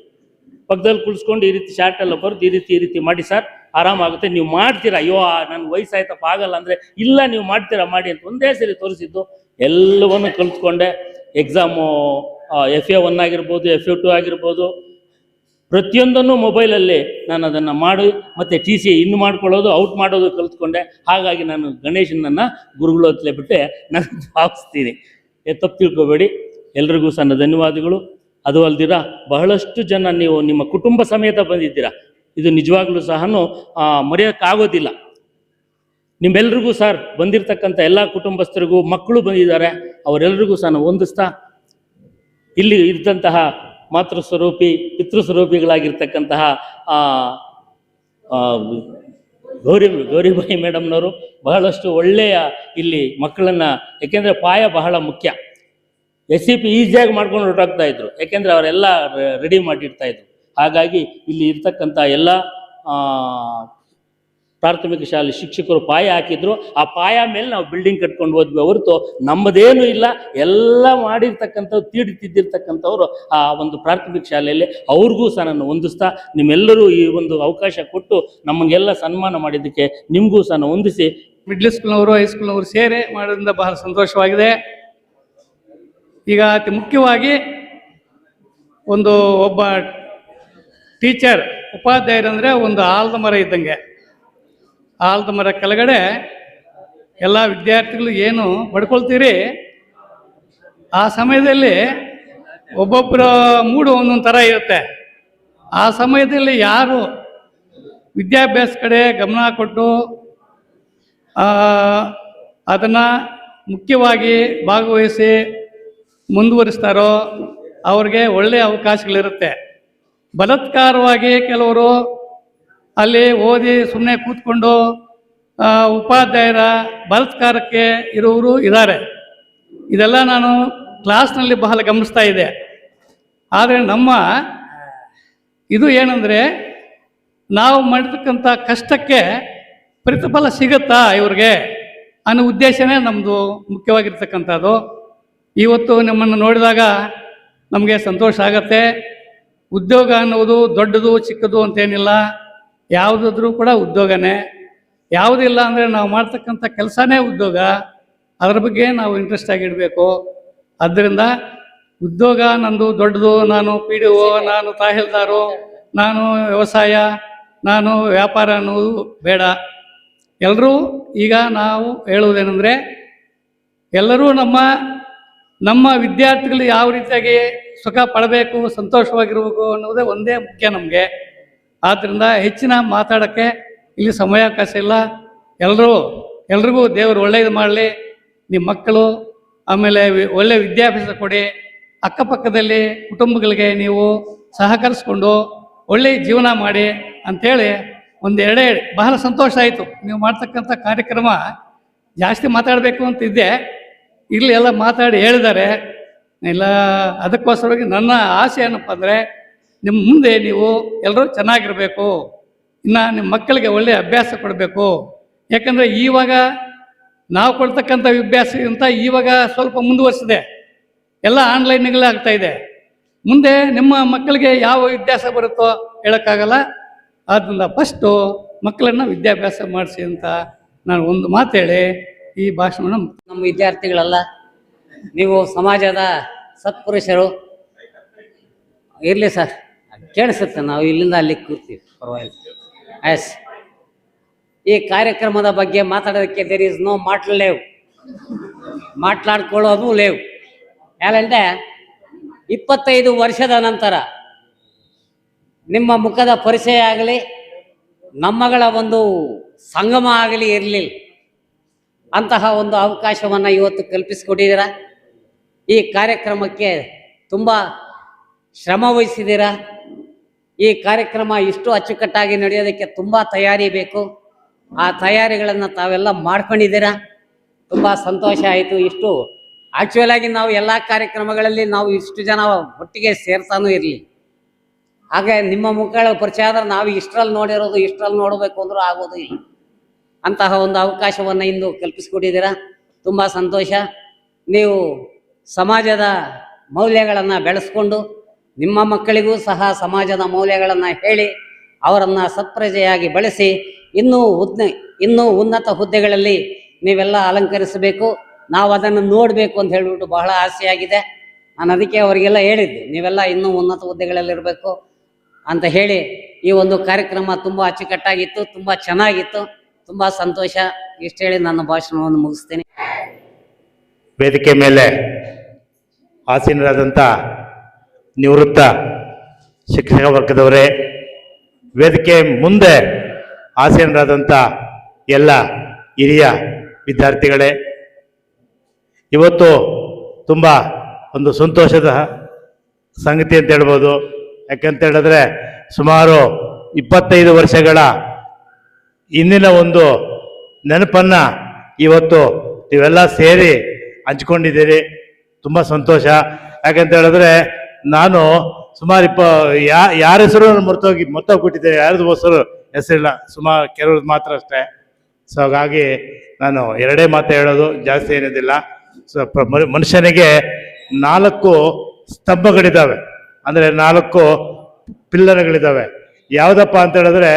ಪಕ್ಕದಲ್ಲಿ ಕುಳಿಸ್ಕೊಂಡು ಈ ರೀತಿ ಶಾರ್ಟ್ ಎಲ್ಲ ಬರೆದು ಈ ರೀತಿ ಮಾಡಿ ಸರ್, ಆರಾಮಾಗುತ್ತೆ, ನೀವು ಮಾಡ್ತೀರಾ. ಅಯ್ಯೋ ನನ್ನ ವಯಸ್ಸಾಯ್ತಪ್ಪ ಆಗಲ್ಲ ಅಂದರೆ, ಇಲ್ಲ ನೀವು ಮಾಡ್ತೀರಾ ಮಾಡಿ ಅಂತ ಒಂದೇ ಸರಿ ತೋರಿಸಿದ್ದು. ಎಲ್ಲವನ್ನು ಕಲಿತ್ಕೊಂಡೆ. ಎಕ್ಸಾಮು FA1 ಆಗಿರ್ಬೋದು, FA2 ಆಗಿರ್ಬೋದು, ಪ್ರತಿಯೊಂದನ್ನು ಮೊಬೈಲಲ್ಲಿ ನಾನು ಅದನ್ನು ಮಾಡಿ ಮತ್ತು ಟಿ ಸಿ ಇನ್ನು ಮಾಡ್ಕೊಳ್ಳೋದು ಔಟ್ ಮಾಡೋದು ಕಲ್ತ್ಕೊಂಡೆ. ಹಾಗಾಗಿ ನಾನು ಗಣೇಶನನ್ನು ಗುರುಗಳು ಅಂತಲೇ ಬಿಟ್ಟೆ ನಾನು ಭಾವಿಸ್ತೀನಿ. ತಪ್ಪು ತಿಳ್ಕೊಬೇಡಿ. ಎಲ್ರಿಗೂ ಸಣ್ಣ ಧನ್ಯವಾದಗಳು. ಅದು ಅಲ್ದಿರ ಬಹಳಷ್ಟು ಜನ ನೀವು ನಿಮ್ಮ ಕುಟುಂಬ ಸಮೇತ ಬಂದಿದ್ದೀರಾ. ಇದು ನಿಜವಾಗ್ಲೂ ಸಹ ಮರೆಯೋಕ್ಕಾಗೋದಿಲ್ಲ. ನಿಮ್ಮೆಲ್ರಿಗೂ ಸರ್ ಬಂದಿರತಕ್ಕಂಥ ಎಲ್ಲ ಕುಟುಂಬಸ್ಥರಿಗೂ ಮಕ್ಕಳು ಬಂದಿದ್ದಾರೆ, ಅವರೆಲ್ಲರಿಗೂ ಸಹ ನಾವು ಹೊಂದಿಸ್ತಾ ಇಲ್ಲಿ ಇದ್ದಂತಹ ಮಾತೃಸ್ವರೂಪಿ ಪಿತೃಸ್ವರೂಪಿಗಳಾಗಿರ್ತಕ್ಕಂತಹ ಗೌರಿಬಾಯಿ ಮೇಡಮ್ನವರು ಬಹಳಷ್ಟು ಒಳ್ಳೆಯ ಇಲ್ಲಿ ಮಕ್ಕಳನ್ನು, ಯಾಕೆಂದರೆ ಪಾಯ ಬಹಳ ಮುಖ್ಯ. SCP ಈಸಿಯಾಗಿ ಮಾಡ್ಕೊಂಡು ಹೊರಟಾಗ್ತಾ ಇದ್ರು, ಯಾಕೆಂದರೆ ಅವರೆಲ್ಲ ರೆಡಿ ಮಾಡಿರ್ತಾಯಿದ್ರು. ಹಾಗಾಗಿ ಇಲ್ಲಿ ಇರ್ತಕ್ಕಂಥ ಎಲ್ಲ ಪ್ರಾಥಮಿಕ ಶಾಲೆ ಶಿಕ್ಷಕರು ಪಾಯ ಹಾಕಿದ್ರು. ಆ ಪಾಯ ಮೇಲೆ ನಾವು ಬಿಲ್ಡಿಂಗ್ ಕಟ್ಕೊಂಡು ಹೋದ್ವಿ ಹೊರತು ನಮ್ಮದೇನು ಇಲ್ಲ. ಎಲ್ಲ ಮಾಡಿರ್ತಕ್ಕಂಥವ್ರು ತೀಡಿತಿದ್ದಿರ್ತಕ್ಕಂಥವ್ರು ಆ ಒಂದು ಪ್ರಾಥಮಿಕ ಶಾಲೆಯಲ್ಲಿ. ಅವ್ರಿಗೂ ಸಹ ನಾನು ಹೊಂದಿಸ್ತಾ ನಿಮ್ಮೆಲ್ಲರೂ ಈ ಒಂದು ಅವಕಾಶ ಕೊಟ್ಟು ನಮಗೆಲ್ಲ ಸನ್ಮಾನ ಮಾಡಿದ್ದಕ್ಕೆ ನಿಮಗೂ ಸಹ ನಾನು ಹೊಂದಿಸಿ, ಮಿಡ್ಲ್ ಸ್ಕೂಲ್ನವರು ಹೈಸ್ಕೂಲ್ನವರು ಸೇರಿ ಮಾಡೋದ್ರಿಂದ ಬಹಳ ಸಂತೋಷವಾಗಿದೆ. ಈಗ ಅತಿ ಮುಖ್ಯವಾಗಿ ಒಬ್ಬ ಟೀಚರ್ ಉಪಾಧ್ಯಾಯರಂದರೆ ಒಂದು ಆಲದ ಮರ ಇದ್ದಂಗೆ. ಆಲದ ಮರ ಕೆಳಗಡೆ ಎಲ್ಲ ವಿದ್ಯಾರ್ಥಿಗಳು ಏನು ಪಡ್ಕೊಳ್ತೀರಿ, ಆ ಸಮಯದಲ್ಲಿ ಒಬ್ಬೊಬ್ಬರ ಮೂಡು ಒಂದೊಂದು ಥರ ಇರುತ್ತೆ. ಆ ಸಮಯದಲ್ಲಿ ಯಾರು ವಿದ್ಯಾಭ್ಯಾಸ ಕಡೆ ಗಮನ ಕೊಟ್ಟು ಅದನ್ನು ಮುಖ್ಯವಾಗಿ ಭಾಗವಹಿಸಿ ಮುಂದುವರಿಸ್ತಾರೋ ಅವ್ರಿಗೆ ಒಳ್ಳೆಯ ಅವಕಾಶಗಳಿರುತ್ತೆ. ಬಲಾತ್ಕಾರವಾಗಿ ಕೆಲವರು ಅಲ್ಲಿ ಓದಿ ಸುಮ್ಮನೆ ಕೂತ್ಕೊಂಡು ಉಪಾಧ್ಯಾಯರ ಬಲಾತ್ಕಾರಕ್ಕೆ ಇರುವವರು ಇದ್ದಾರೆ. ಇದೆಲ್ಲ ನಾನು ಕ್ಲಾಸ್ನಲ್ಲಿ ಬಹಳ ಗಮನಿಸ್ತಾ ಇದೆ. ಆದರೆ ನಮ್ಮ ಇದು ಏನಂದರೆ, ನಾವು ಮಾಡಿರ್ತಕ್ಕಂಥ ಕಷ್ಟಕ್ಕೆ ಪ್ರತಿಫಲ ಸಿಗುತ್ತಾ ಇವ್ರಿಗೆ ಅನ್ನೋ ಉದ್ದೇಶನೇ ನಮ್ಮದು ಮುಖ್ಯವಾಗಿರ್ತಕ್ಕಂಥದ್ದು. ಇವತ್ತು ನಿಮ್ಮನ್ನು ನೋಡಿದಾಗ ನಮಗೆ ಸಂತೋಷ ಆಗತ್ತೆ. ಉದ್ಯೋಗ ಅನ್ನೋದು ದೊಡ್ಡದು ಚಿಕ್ಕದು ಅಂತೇನಿಲ್ಲ, ಯಾವುದಾದ್ರೂ ಕೂಡ ಉದ್ಯೋಗನೇ. ಯಾವುದಿಲ್ಲ ಅಂದರೆ ನಾವು ಮಾಡ್ತಕ್ಕಂಥ ಕೆಲಸನೇ ಉದ್ಯೋಗ. ಅದರ ಬಗ್ಗೆ ನಾವು ಇಂಟ್ರೆಸ್ಟ್ ಆಗಿಡಬೇಕು. ಆದ್ದರಿಂದ ಉದ್ಯೋಗ ನಂದು ದೊಡ್ಡದು, ನಾನು PDO, ನಾನು ತಹಸೀಲ್ದಾರು, ನಾನು ವ್ಯವಸಾಯ, ನಾನು ವ್ಯಾಪಾರ ಅನ್ನೋದು ಬೇಡ. ಎಲ್ಲರೂ ಈಗ ನಾವು ಹೇಳುವುದೇನೆಂದರೆ, ಎಲ್ಲರೂ ನಮ್ಮ ವಿದ್ಯಾರ್ಥಿಗಳು ಯಾವ ರೀತಿಯಾಗಿ ಸುಖ ಪಡಬೇಕು, ಸಂತೋಷವಾಗಿರ್ಬೇಕು ಅನ್ನೋದೇ ಒಂದೇ ಮುಖ್ಯ ನಮಗೆ. ಆದ್ದರಿಂದ ಹೆಚ್ಚಿನ ಮಾತಾಡೋಕ್ಕೆ ಇಲ್ಲಿ ಸಮಯಾವಕಾಶ ಇಲ್ಲ. ಎಲ್ರಿಗೂ ದೇವರು ಒಳ್ಳೆಯದು ಮಾಡಲಿ. ನಿಮ್ಮ ಮಕ್ಕಳು ಆಮೇಲೆ ಒಳ್ಳೆಯ ವಿದ್ಯಾಭ್ಯಾಸ ಕೊಡಿ. ಅಕ್ಕಪಕ್ಕದಲ್ಲಿ ಕುಟುಂಬಗಳಿಗೆ ನೀವು ಸಹಕರಿಸ್ಕೊಂಡು ಒಳ್ಳೆಯ ಜೀವನ ಮಾಡಿ ಅಂಥೇಳಿ ಒಂದೆರಡೇ ಬಹಳ ಸಂತೋಷ ಆಯಿತು. ನೀವು ಮಾಡ್ತಕ್ಕಂಥ ಕಾರ್ಯಕ್ರಮ ಜಾಸ್ತಿ ಮಾತಾಡಬೇಕು ಅಂತಿದ್ದೆ, ಇಲ್ಲಿ ಎಲ್ಲ ಮಾತಾಡಿ ಹೇಳಿದ್ದಾರೆ ಇಲ್ಲ. ಅದಕ್ಕೋಸ್ಕರವಾಗಿ ನನ್ನ ಆಸೆ ಏನಪ್ಪ ಅಂದರೆ, ನಿಮ್ಮ ಮುಂದೆ ನೀವು ಎಲ್ಲರೂ ಚೆನ್ನಾಗಿರಬೇಕು, ಇನ್ನು ನಿಮ್ಮ ಮಕ್ಕಳಿಗೆ ಒಳ್ಳೆಯ ಅಭ್ಯಾಸ ಕೊಡಬೇಕು. ಯಾಕಂದರೆ ಇವಾಗ ನಾವು ಕೊಡ್ತಕ್ಕಂಥ ವಿದ್ಯಾಭ್ಯಾಸಕ್ಕಿಂತ ಇವಾಗ ಸ್ವಲ್ಪ ಮುಂದುವರಿಸಿದೆ, ಎಲ್ಲ ಆನ್ಲೈನ್ಗಳೇ ಆಗ್ತಾಯಿದೆ. ಮುಂದೆ ನಿಮ್ಮ ಮಕ್ಕಳಿಗೆ ಯಾವ ವಿದ್ಯಾಭ್ಯಾಸ ಬರುತ್ತೋ ಹೇಳೋಕ್ಕಾಗಲ್ಲ. ಆದ್ದರಿಂದ ಫಸ್ಟು ಮಕ್ಕಳನ್ನು ವಿದ್ಯಾಭ್ಯಾಸ ಮಾಡಿಸಿ ಅಂತ ನಾನು ಒಂದು ಮಾತು ಹೇಳಿ ಈ ಭಾಷಣ. ನಮ್ಮ ವಿದ್ಯಾರ್ಥಿಗಳೆಲ್ಲ ನೀವು ಸಮಾಜದ ಸತ್ಪುರುಷರು. ಇರಲಿ ಸರ್, ಕೇಳಿಸುತ್ತೆ, ನಾವು ಇಲ್ಲಿಂದ ಅಲ್ಲಿ ಕೂರ್ತೀವಿ, ಪರವಾಗಿಲ್ಲ. ಎಸ್, ಈ ಕಾರ್ಯಕ್ರಮದ ಬಗ್ಗೆ ಮಾತಾಡೋದಕ್ಕೆ ದೇರ್ ಈಸ್ ನೋ ಮಾట్లాಡ್ಕೊಳ್ಳೋದು ಲೇವು. ಯಾಕಂದರೆ 25 ವರ್ಷದ ನಂತರ ನಿಮ್ಮ ಮುಖದ ಪರಿಚಯ ಆಗಲಿ, ನಮ್ಮಗಳ ಒಂದು ಸಂಗಮ ಆಗಲಿ ಇರಲಿಲ್ಲ. ಅಂತಹ ಒಂದು ಅವಕಾಶವನ್ನು ಇವತ್ತು ಕಲ್ಪಿಸಿಕೊಟ್ಟಿದ್ದೀರಾ. ಈ ಕಾರ್ಯಕ್ರಮಕ್ಕೆ ತುಂಬ ಶ್ರಮ ವಹಿಸಿದ್ದೀರಾ. ಈ ಕಾರ್ಯಕ್ರಮ ಇಷ್ಟು ಅಚ್ಚುಕಟ್ಟಾಗಿ ನಡೆಯೋದಕ್ಕೆ ತುಂಬ ತಯಾರಿ ಬೇಕು. ಆ ತಯಾರಿಗಳನ್ನು ತಾವೆಲ್ಲ ಮಾಡ್ಕೊಂಡಿದ್ದೀರಾ. ತುಂಬ ಸಂತೋಷ ಆಯಿತು. ಇಷ್ಟು ಆ್ಯಕ್ಚುಲಾಗಿ ನಾವು ಎಲ್ಲ ಕಾರ್ಯಕ್ರಮಗಳಲ್ಲಿ ನಾವು ಇಷ್ಟು ಜನ ಒಟ್ಟಿಗೆ ಸೇರ್ತಾನೂ ಇರಲಿ. ಹಾಗೆ ನಿಮ್ಮ ಮುಖಗಳ ಪರಿಚಯ ಆದ್ರೆ ನಾವು ಇಷ್ಟರಲ್ಲಿ ನೋಡಿರೋದು ಇಷ್ಟರಲ್ಲಿ ನೋಡಬೇಕು ಅಂದರೂ ಆಗೋದು ಇಲ್ಲ. ಅಂತಹ ಒಂದು ಅವಕಾಶವನ್ನು ಇಂದು ಕಲ್ಪಿಸಿಕೊಟ್ಟಿದ್ದೀರಾ. ತುಂಬ ಸಂತೋಷ. ನೀವು ಸಮಾಜದ ಮೌಲ್ಯಗಳನ್ನು ಬೆಳೆಸ್ಕೊಂಡು ನಿಮ್ಮ ಮಕ್ಕಳಿಗೂ ಸಹ ಸಮಾಜದ ಮೌಲ್ಯಗಳನ್ನು ಹೇಳಿ ಅವರನ್ನು ಸತ್ಪ್ರಜೆಯಾಗಿ ಬೆಳೆಸಿ ಇನ್ನೂ ಉನ್ನತ ಹುದ್ದೆಗಳಲ್ಲಿ ನೀವೆಲ್ಲ ಅಲಂಕರಿಸಬೇಕು. ನಾವು ಅದನ್ನು ನೋಡಬೇಕು ಅಂತ ಹೇಳಿಬಿಟ್ಟು ಬಹಳ ಆಸೆಯಾಗಿದೆ. ನಾನು ಅದಕ್ಕೆ ಅವರಿಗೆಲ್ಲ ಹೇಳಿದ್ದೆ, ನೀವೆಲ್ಲ ಇನ್ನೂ ಉನ್ನತ ಹುದ್ದೆಗಳಲ್ಲಿರಬೇಕು. ಅಂತ ಹೇಳಿ ಈ ಒಂದು ಕಾರ್ಯಕ್ರಮ ತುಂಬ ಅಚ್ಚುಕಟ್ಟಾಗಿತ್ತು, ತುಂಬ ಚೆನ್ನಾಗಿತ್ತು, ತುಂಬ ಸಂತೋಷ. ಇಷ್ಟು ಹೇಳಿ ನನ್ನ ಭಾಷಣವನ್ನು ಮುಗಿಸ್ತೇನೆ. ವೇದಿಕೆ ಮೇಲೆ ಆಸೀನರಾದಂಥ ನಿವೃತ್ತ ಶಿಕ್ಷಕ ವರ್ಗದವರೇ, ವೇದಿಕೆ ಮುಂದೆ ಆಸೀನರಾದಂಥ ಎಲ್ಲ ಹಿರಿಯ ವಿದ್ಯಾರ್ಥಿಗಳೇ, ಇವತ್ತು ತುಂಬ ಒಂದು ಸಂತೋಷದ ಸಂಗತಿ ಅಂತ ಹೇಳ್ಬೋದು. ಯಾಕಂತ ಹೇಳಿದ್ರೆ ಸುಮಾರು 25 ವರ್ಷಗಳ ಹಿಂದಿನ ಒಂದು ನೆನಪನ್ನು ಇವತ್ತು ನೀವೆಲ್ಲ ಸೇರಿ ಹಂಚ್ಕೊಂಡಿದ್ದೀರಿ. ತುಂಬ ಸಂತೋಷ. ಯಾಕಂತ ಹೇಳಿದ್ರೆ ನಾನು ಸುಮಾರು ಯಾರ ಹೆಸರು ಮರ್ತೋಗ್ಬಿಟ್ಟಿದ್ದೆ, ಯಾರ್ದು ಹೆಸರಿಲ್ಲ, ಸುಮಾರು ಕೆಲವ್ರದ್ದು ಮಾತ್ರ ಅಷ್ಟೇ. ಸೊ ಹಾಗಾಗಿ ನಾನು ಎರಡೇ ಮಾತು ಹೇಳೋದು, ಜಾಸ್ತಿ ಏನಿದಿಲ್ಲ. ಸೊ ಮನುಷ್ಯನಿಗೆ 4 ಸ್ತಂಭಗಳಿದ್ದಾವೆ, ಅಂದರೆ 4 ಪಿಲ್ಲರ್ಗಳಿದ್ದಾವೆ. ಯಾವುದಪ್ಪ ಅಂತ ಹೇಳಿದ್ರೆ,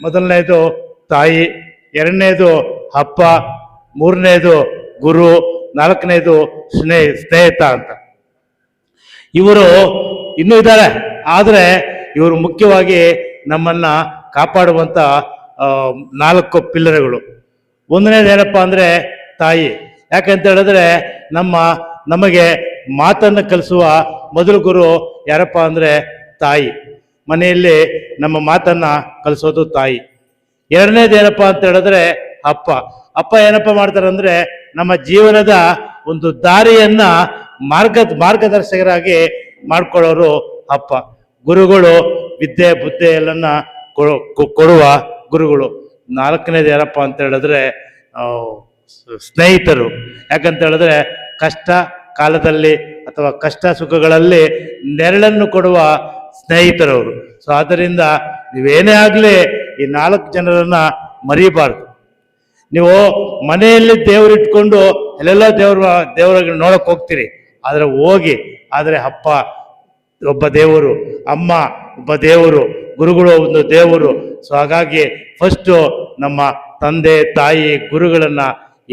ಮೊದಲನೇದು ತಾಯಿ, ಎರಡನೇದು ಅಪ್ಪ, ಮೂರನೇದು ಗುರು, 4ನೇದು ಸ್ನೇಹಿತ ಅಂತ. ಇವರು ಇನ್ನೂ ಇದ್ದಾರೆ, ಆದರೆ ಇವರು ಮುಖ್ಯವಾಗಿ ನಮ್ಮನ್ನ ಕಾಪಾಡುವಂಥ 4 ಪಿಲ್ಲರ್ಗಳು. ಒಂದನೇದೇನಪ್ಪ ಅಂದರೆ ತಾಯಿ. ಯಾಕಂತ ಹೇಳಿದ್ರೆ ನಮಗೆ ಮಾತನ್ನು ಕಲಿಸುವ ಮೊದಲ ಗುರು ಯಾರಪ್ಪ ಅಂದರೆ ತಾಯಿ. ಮನೆಯಲ್ಲಿ ನಮ್ಮ ಮಾತನ್ನು ಕಲಿಸೋದು ತಾಯಿ. ಎರಡನೇದೇನಪ್ಪ ಅಂತ ಹೇಳಿದ್ರೆ ಅಪ್ಪ. ಅಪ್ಪ ಏನಪ್ಪ ಮಾಡ್ತಾರೆ ಅಂದರೆ ನಮ್ಮ ಜೀವನದ ಒಂದು ದಾರಿಯನ್ನ ಮಾರ್ಗದರ್ಶಕರಾಗಿ ಮಾಡ್ಕೊಳ್ಳೋರು ಅಪ್ಪ. ಗುರುಗಳು ವಿದ್ಯೆ ಬುದ್ಧಿ ಎಲ್ಲನ್ನ ಕೊಡುವ ಗುರುಗಳು. 4ನೇದು ಯಾರಪ್ಪ ಅಂತ ಹೇಳಿದ್ರೆ ಸ್ನೇಹಿತರು. ಯಾಕಂತ ಹೇಳಿದ್ರೆ ಕಷ್ಟ ಕಾಲದಲ್ಲಿ ಅಥವಾ ಕಷ್ಟ ಸುಖಗಳಲ್ಲಿ ನೆರಳನ್ನು ಕೊಡುವ ಸ್ನೇಹಿತರವರು. ಸೊ ಆದ್ದರಿಂದ ನೀವೇನೇ ಆಗಲಿ ಈ 4 ಜನರನ್ನ ಮರೀಬಾರ್ದು. ನೀವು ಮನೆಯಲ್ಲಿ ದೇವರಿಟ್ಕೊಂಡು ಅಲ್ಲೆಲ್ಲ ದೇವರ ನೋಡಕ್ ಹೋಗ್ತೀರಿ, ಆದರೆ ಹೋಗಿ, ಆದರೆ ಅಪ್ಪ ಒಬ್ಬ ದೇವರು, ಅಮ್ಮ ಒಬ್ಬ ದೇವರು, ಗುರುಗಳು ಒಂದು ದೇವರು. ಸೊ ಹಾಗಾಗಿ ಫಸ್ಟು ನಮ್ಮ ತಂದೆ ತಾಯಿ ಗುರುಗಳನ್ನ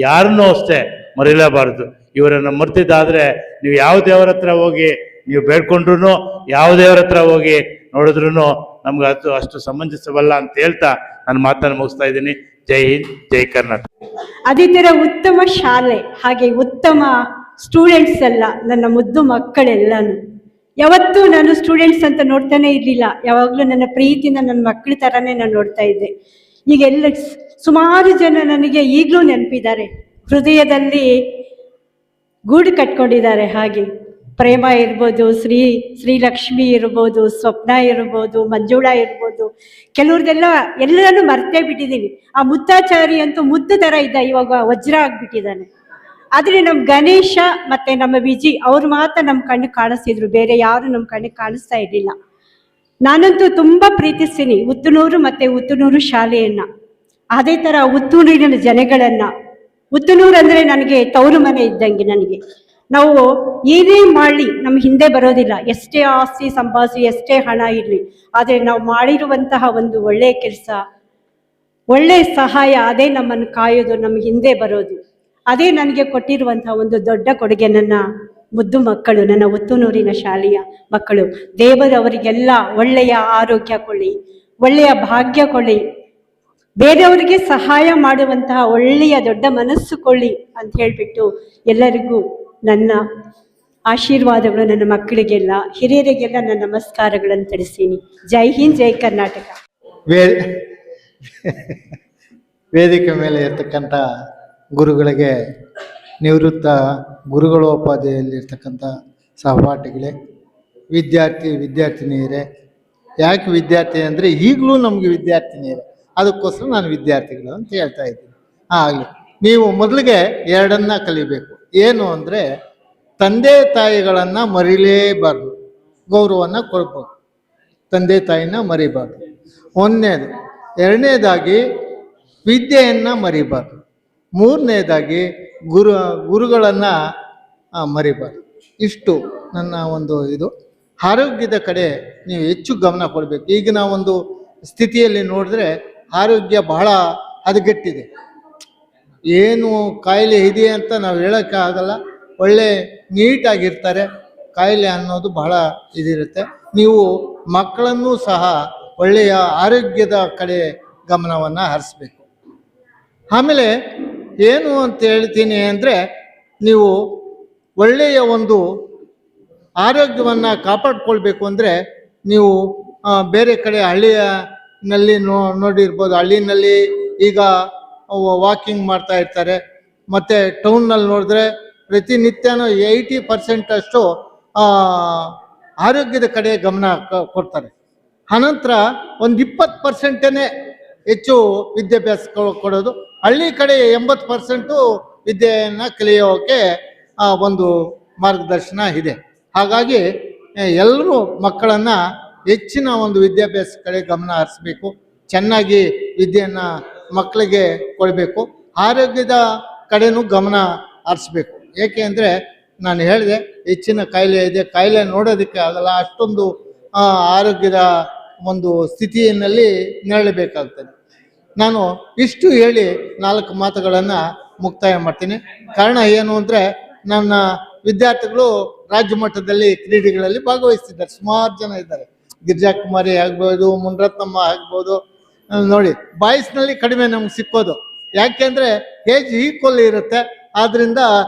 ಯಾರನ್ನೂ ಅಷ್ಟೇ ಮರೆಯಲೇಬಾರದು. ಇವರನ್ನು ಮರ್ತಿದ್ದಾದ್ರೆ ನೀವು ಯಾವ ದೇವರ ಹತ್ರ ಹೋಗಿ ನೀವು ಬೇಡ್ಕೊಂಡ್ರು, ಯಾವ ದೇವರ ಹತ್ರ ಹೋಗಿ ನೋಡಿದ್ರು ನಮ್ಗೆ ಅಷ್ಟು ಸಮಂಜಸವಲ್ಲ ಅಂತ ಹೇಳ್ತಾ ನಾನು ಮಾತನ್ನು ಮುಗಿಸ್ತಾ ಇದ್ದೀನಿ. ಜೈ ಹಿಂದ್, ಜೈ ಕರ್ನಾಟಕ. ಅದೇ ಥರ ಉತ್ತಮ ಶಾಲೆ, ಹಾಗೆ ಉತ್ತಮ ಸ್ಟೂಡೆಂಟ್ಸ್ ಎಲ್ಲ ನನ್ನ ಮುದ್ದು ಮಕ್ಕಳೆಲ್ಲನೂ. ಯಾವತ್ತೂ ನಾನು ಸ್ಟೂಡೆಂಟ್ಸ್ ಅಂತ ನೋಡ್ತಾನೆ ಇರಲಿಲ್ಲ, ಯಾವಾಗಲೂ ನನ್ನ ಪ್ರೀತಿನ ನನ್ನ ಮಕ್ಕಳ ಥರನೇ ನಾನು ನೋಡ್ತಾ ಇದ್ದೆ. ಈಗ ಸುಮಾರು ಜನ ನನಗೆ ಈಗಲೂ ನೆನಪಿದ್ದಾರೆ, ಹೃದಯದಲ್ಲಿ ಗೂಡು ಕಟ್ಕೊಂಡಿದ್ದಾರೆ. ಹಾಗೆ ಪ್ರೇಮ ಇರ್ಬೋದು, ಶ್ರೀಲಕ್ಷ್ಮಿ ಇರ್ಬೋದು, ಸ್ವಪ್ನ ಇರ್ಬೋದು, ಮಂಜುಳಾ ಇರ್ಬೋದು, ಎಲ್ಲರನ್ನು ಮರ್ತೇ ಬಿಟ್ಟಿದ್ದೀನಿ. ಆ ಮುತ್ತಾಚಾರಿ ಅಂತೂ ಮುದ್ದು ಥರ ಇದ್ದ, ಇವಾಗ ವಜ್ರ ಆಗ್ಬಿಟ್ಟಿದ್ದಾನೆ. ಆದರೆ ನಮ್ಮ ಗಣೇಶ ಮತ್ತೆ ನಮ್ಮ ವಿಜಿ ಅವ್ರು ಮಾತ್ರ ನಮ್ಮ ಕಣ್ಣಿಗೆ ಕಾಣಿಸ್ತಿದ್ರು, ಬೇರೆ ಯಾರು ನಮ್ಮ ಕಣ್ಣಿಗೆ ಕಾಣಿಸ್ತಾ ಇರಲಿಲ್ಲ. ನಾನಂತೂ ತುಂಬ ಪ್ರೀತಿಸ್ತೀನಿ ಉತ್ತನೂರು ಮತ್ತೆ ಉತ್ತನೂರು ಶಾಲೆಯನ್ನ, ಅದೇ ಥರ ಉತ್ತನೂರಿನ ಜನಗಳನ್ನ. ಉತ್ತನೂರು ಅಂದರೆ ನನಗೆ ತವರು ಮನೆ ಇದ್ದಂಗೆ. ನನಗೆ ನಾವು ಏನೇ ಮಾಡಲಿ ನಮ್ಮ ಹಿಂದೆ ಬರೋದಿಲ್ಲ, ಎಷ್ಟೇ ಆಸ್ತಿ ಸಂಪಾದಿಸಿ ಎಷ್ಟೇ ಹಣ ಇರಲಿ, ಆದರೆ ನಾವು ಮಾಡಿರುವಂತಹ ಒಂದು ಒಳ್ಳೆಯ ಕೆಲಸ, ಒಳ್ಳೆಯ ಸಹಾಯ, ಅದೇ ನಮ್ಮನ್ನು ಕಾಯೋದು, ನಮ್ಮ ಹಿಂದೆ ಬರೋದು. ಅದೇ ನನಗೆ ಕೊಟ್ಟಿರುವಂತಹ ಒಂದು ದೊಡ್ಡ ಕೊಡುಗೆ ನನ್ನ ಮುದ್ದು ಮಕ್ಕಳು, ನನ್ನ ಉತ್ತನೂರಿನ ಶಾಲೆಯ ಮಕ್ಕಳು. ದೇವರವರಿಗೆಲ್ಲ ಒಳ್ಳೆಯ ಆರೋಗ್ಯ ಕೊಳ್ಳಿ, ಒಳ್ಳೆಯ ಭಾಗ್ಯ ಕೊಳ್ಳಿ, ಬೇರೆಯವರಿಗೆ ಸಹಾಯ ಮಾಡುವಂತಹ ಒಳ್ಳೆಯ ದೊಡ್ಡ ಮನಸ್ಸು ಕೊಳ್ಳಿ ಅಂತ ಹೇಳಿಬಿಟ್ಟು ಎಲ್ಲರಿಗೂ ನನ್ನ ಆಶೀರ್ವಾದಗಳು, ನನ್ನ ಮಕ್ಕಳಿಗೆಲ್ಲ ಹಿರಿಯರಿಗೆಲ್ಲ ನನ್ನ ನಮಸ್ಕಾರಗಳನ್ನು ತಿಳಿಸ್ತೀನಿ. ಜೈ ಹಿಂದ್, ಜೈ ಕರ್ನಾಟಕ. ವೇದಿಕೆ ಮೇಲೆ ಇರ್ತಕ್ಕಂಥ ಗುರುಗಳಿಗೆ, ನಿವೃತ್ತ ಗುರುಗಳೋಪಾಧ್ಯಾಯಲ್ಲಿರ್ತಕ್ಕಂಥ ಸಹಪಾಠಿಗಳೇ, ವಿದ್ಯಾರ್ಥಿನಿಯರೇ. ಯಾಕೆ ವಿದ್ಯಾರ್ಥಿ ಅಂದರೆ ಈಗಲೂ ನಮಗೆ ವಿದ್ಯಾರ್ಥಿನಿಯರೇ, ಅದಕ್ಕೋಸ್ಕರ ನಾನು ವಿದ್ಯಾರ್ಥಿಗಳು ಅಂತ ಹೇಳ್ತಾ ಇದ್ದೀನಿ. ಆಗಲಿ, ನೀವು ಮೊದಲಿಗೆ ಎರಡನ್ನ ಕಲಿಬೇಕು. ಏನು ಅಂದರೆ ತಂದೆ ತಾಯಿಗಳನ್ನು ಮರಿಲೇಬಾರ್ದು, ಗೌರವವನ್ನು ಕೊಡ್ಬೇಕು. ತಂದೆ ತಾಯಿನ ಮರಿಬಾರ್ದು, ಒಂದನೇದು. ಎರಡನೇದಾಗಿ ವಿದ್ಯೆಯನ್ನು ಮರಿಬಾರ್ದು. ಮೂರನೇದಾಗಿ ಗುರುಗಳನ್ನು ಮರಿಬಾರ್ದು. ಇಷ್ಟು ನನ್ನ ಒಂದು ಇದು. ಆರೋಗ್ಯದ ಕಡೆ ನೀವು ಹೆಚ್ಚು ಗಮನ ಕೊಡಬೇಕು. ಈಗಿನ ಒಂದು ಸ್ಥಿತಿಯಲ್ಲಿ ನೋಡಿದ್ರೆ ಆರೋಗ್ಯ ಬಹಳ ಹದಗೆಟ್ಟಿದೆ. ಏನು ಕಾಯಿಲೆ ಇದೆ ಅಂತ ನಾವು ಹೇಳೋಕ್ಕಾಗಲ್ಲ. ಒಳ್ಳೆ ನೀಟಾಗಿರ್ತಾರೆ, ಕಾಯಿಲೆ ಅನ್ನೋದು ಬಹಳ ಇದಿರುತ್ತೆ. ನೀವು ಮಕ್ಕಳನ್ನೂ ಸಹ ಒಳ್ಳೆಯ ಆರೋಗ್ಯದ ಕಡೆ ಗಮನವನ್ನು ಹರಿಸ್ಬೇಕು. ಆಮೇಲೆ ಏನು ಅಂತ ಹೇಳ್ತೀನಿ ಅಂದರೆ, ನೀವು ಒಳ್ಳೆಯ ಒಂದು ಆರೋಗ್ಯವನ್ನು ಕಾಪಾಡ್ಕೊಳ್ಬೇಕು ಅಂದರೆ ನೀವು ಬೇರೆ ಕಡೆ ಹಳ್ಳಿಯಲ್ಲಿ ನೋಡಿರ್ಬೋದು. ಹಳ್ಳಿನಲ್ಲಿ ಈಗ ವಾಕಿಂಗ್ ಮಾಡ್ತಾ ಇರ್ತಾರೆ. ಮತ್ತು ಟೌನ್ನಲ್ಲಿ ನೋಡಿದ್ರೆ ಪ್ರತಿನಿತ್ಯನೂ 80% ಅಷ್ಟು ಆರೋಗ್ಯದ ಕಡೆ ಗಮನ ಕೊಡ್ತಾರೆ. ಅನಂತರ ಒಂದು 20% ಹೆಚ್ಚು ವಿದ್ಯಾಭ್ಯಾಸ ಕೊಡೋದು. ಹಳ್ಳಿ ಕಡೆ 80% ವಿದ್ಯೆಯನ್ನು ಕಲಿಯೋಕೆ ಒಂದು ಮಾರ್ಗದರ್ಶನ ಇದೆ. ಹಾಗಾಗಿ ಎಲ್ಲರೂ ಮಕ್ಕಳನ್ನು ಹೆಚ್ಚಿನ ಒಂದು ವಿದ್ಯಾಭ್ಯಾಸ ಕಡೆ ಗಮನ ಹರಿಸ್ಬೇಕು. ಚೆನ್ನಾಗಿ ವಿದ್ಯೆಯನ್ನು ಮಕ್ಕಳಿಗೆ ಕೊಡಬೇಕು. ಆರೋಗ್ಯದ ಕಡೆನೂ ಗಮನ ಹರಿಸ್ಬೇಕು. ಏಕೆ ಅಂದರೆ ನಾನು ಹೇಳಿದೆ, ಹೆಚ್ಚಿನ ಕಾಯಿಲೆ ಇದೆ, ಕಾಯಿಲೆ ನೋಡೋದಕ್ಕೆ ಆಗಲ್ಲ, ಅಷ್ಟೊಂದು ಆರೋಗ್ಯದ ಒಂದು ಸ್ಥಿತಿಯಲ್ಲಿ ನೆರಳಬೇಕಾಗ್ತದೆ. ನಾನು ಇಷ್ಟು ಹೇಳಿ 4 ಮಾತುಗಳನ್ನು ಮುಕ್ತಾಯ ಮಾಡ್ತೀನಿ. ಕಾರಣ ಏನು ಅಂದರೆ, ನನ್ನ ವಿದ್ಯಾರ್ಥಿಗಳು ರಾಜ್ಯ ಮಟ್ಟದಲ್ಲಿ ಕ್ರೀಡೆಗಳಲ್ಲಿ ಭಾಗವಹಿಸ್ತಿದ್ದಾರೆ. ಸುಮಾರು ಜನ ಇದ್ದಾರೆ. ಗಿರಿಜಾ ಕುಮಾರಿ ಆಗ್ಬೋದು, ಮುನ್ರತ್ನಮ್ಮ ಆಗ್ಬೋದು. ನೋಡಿ, ಬಾಯ್ಸ್ನಲ್ಲಿ ಕಡಿಮೆ ನಮ್ಗೆ ಸಿಕ್ಕೋದು. ಯಾಕೆಂದರೆ ಏಜ್ ಈಕ್ವಲ್ ಇರುತ್ತೆ. ಆದ್ದರಿಂದ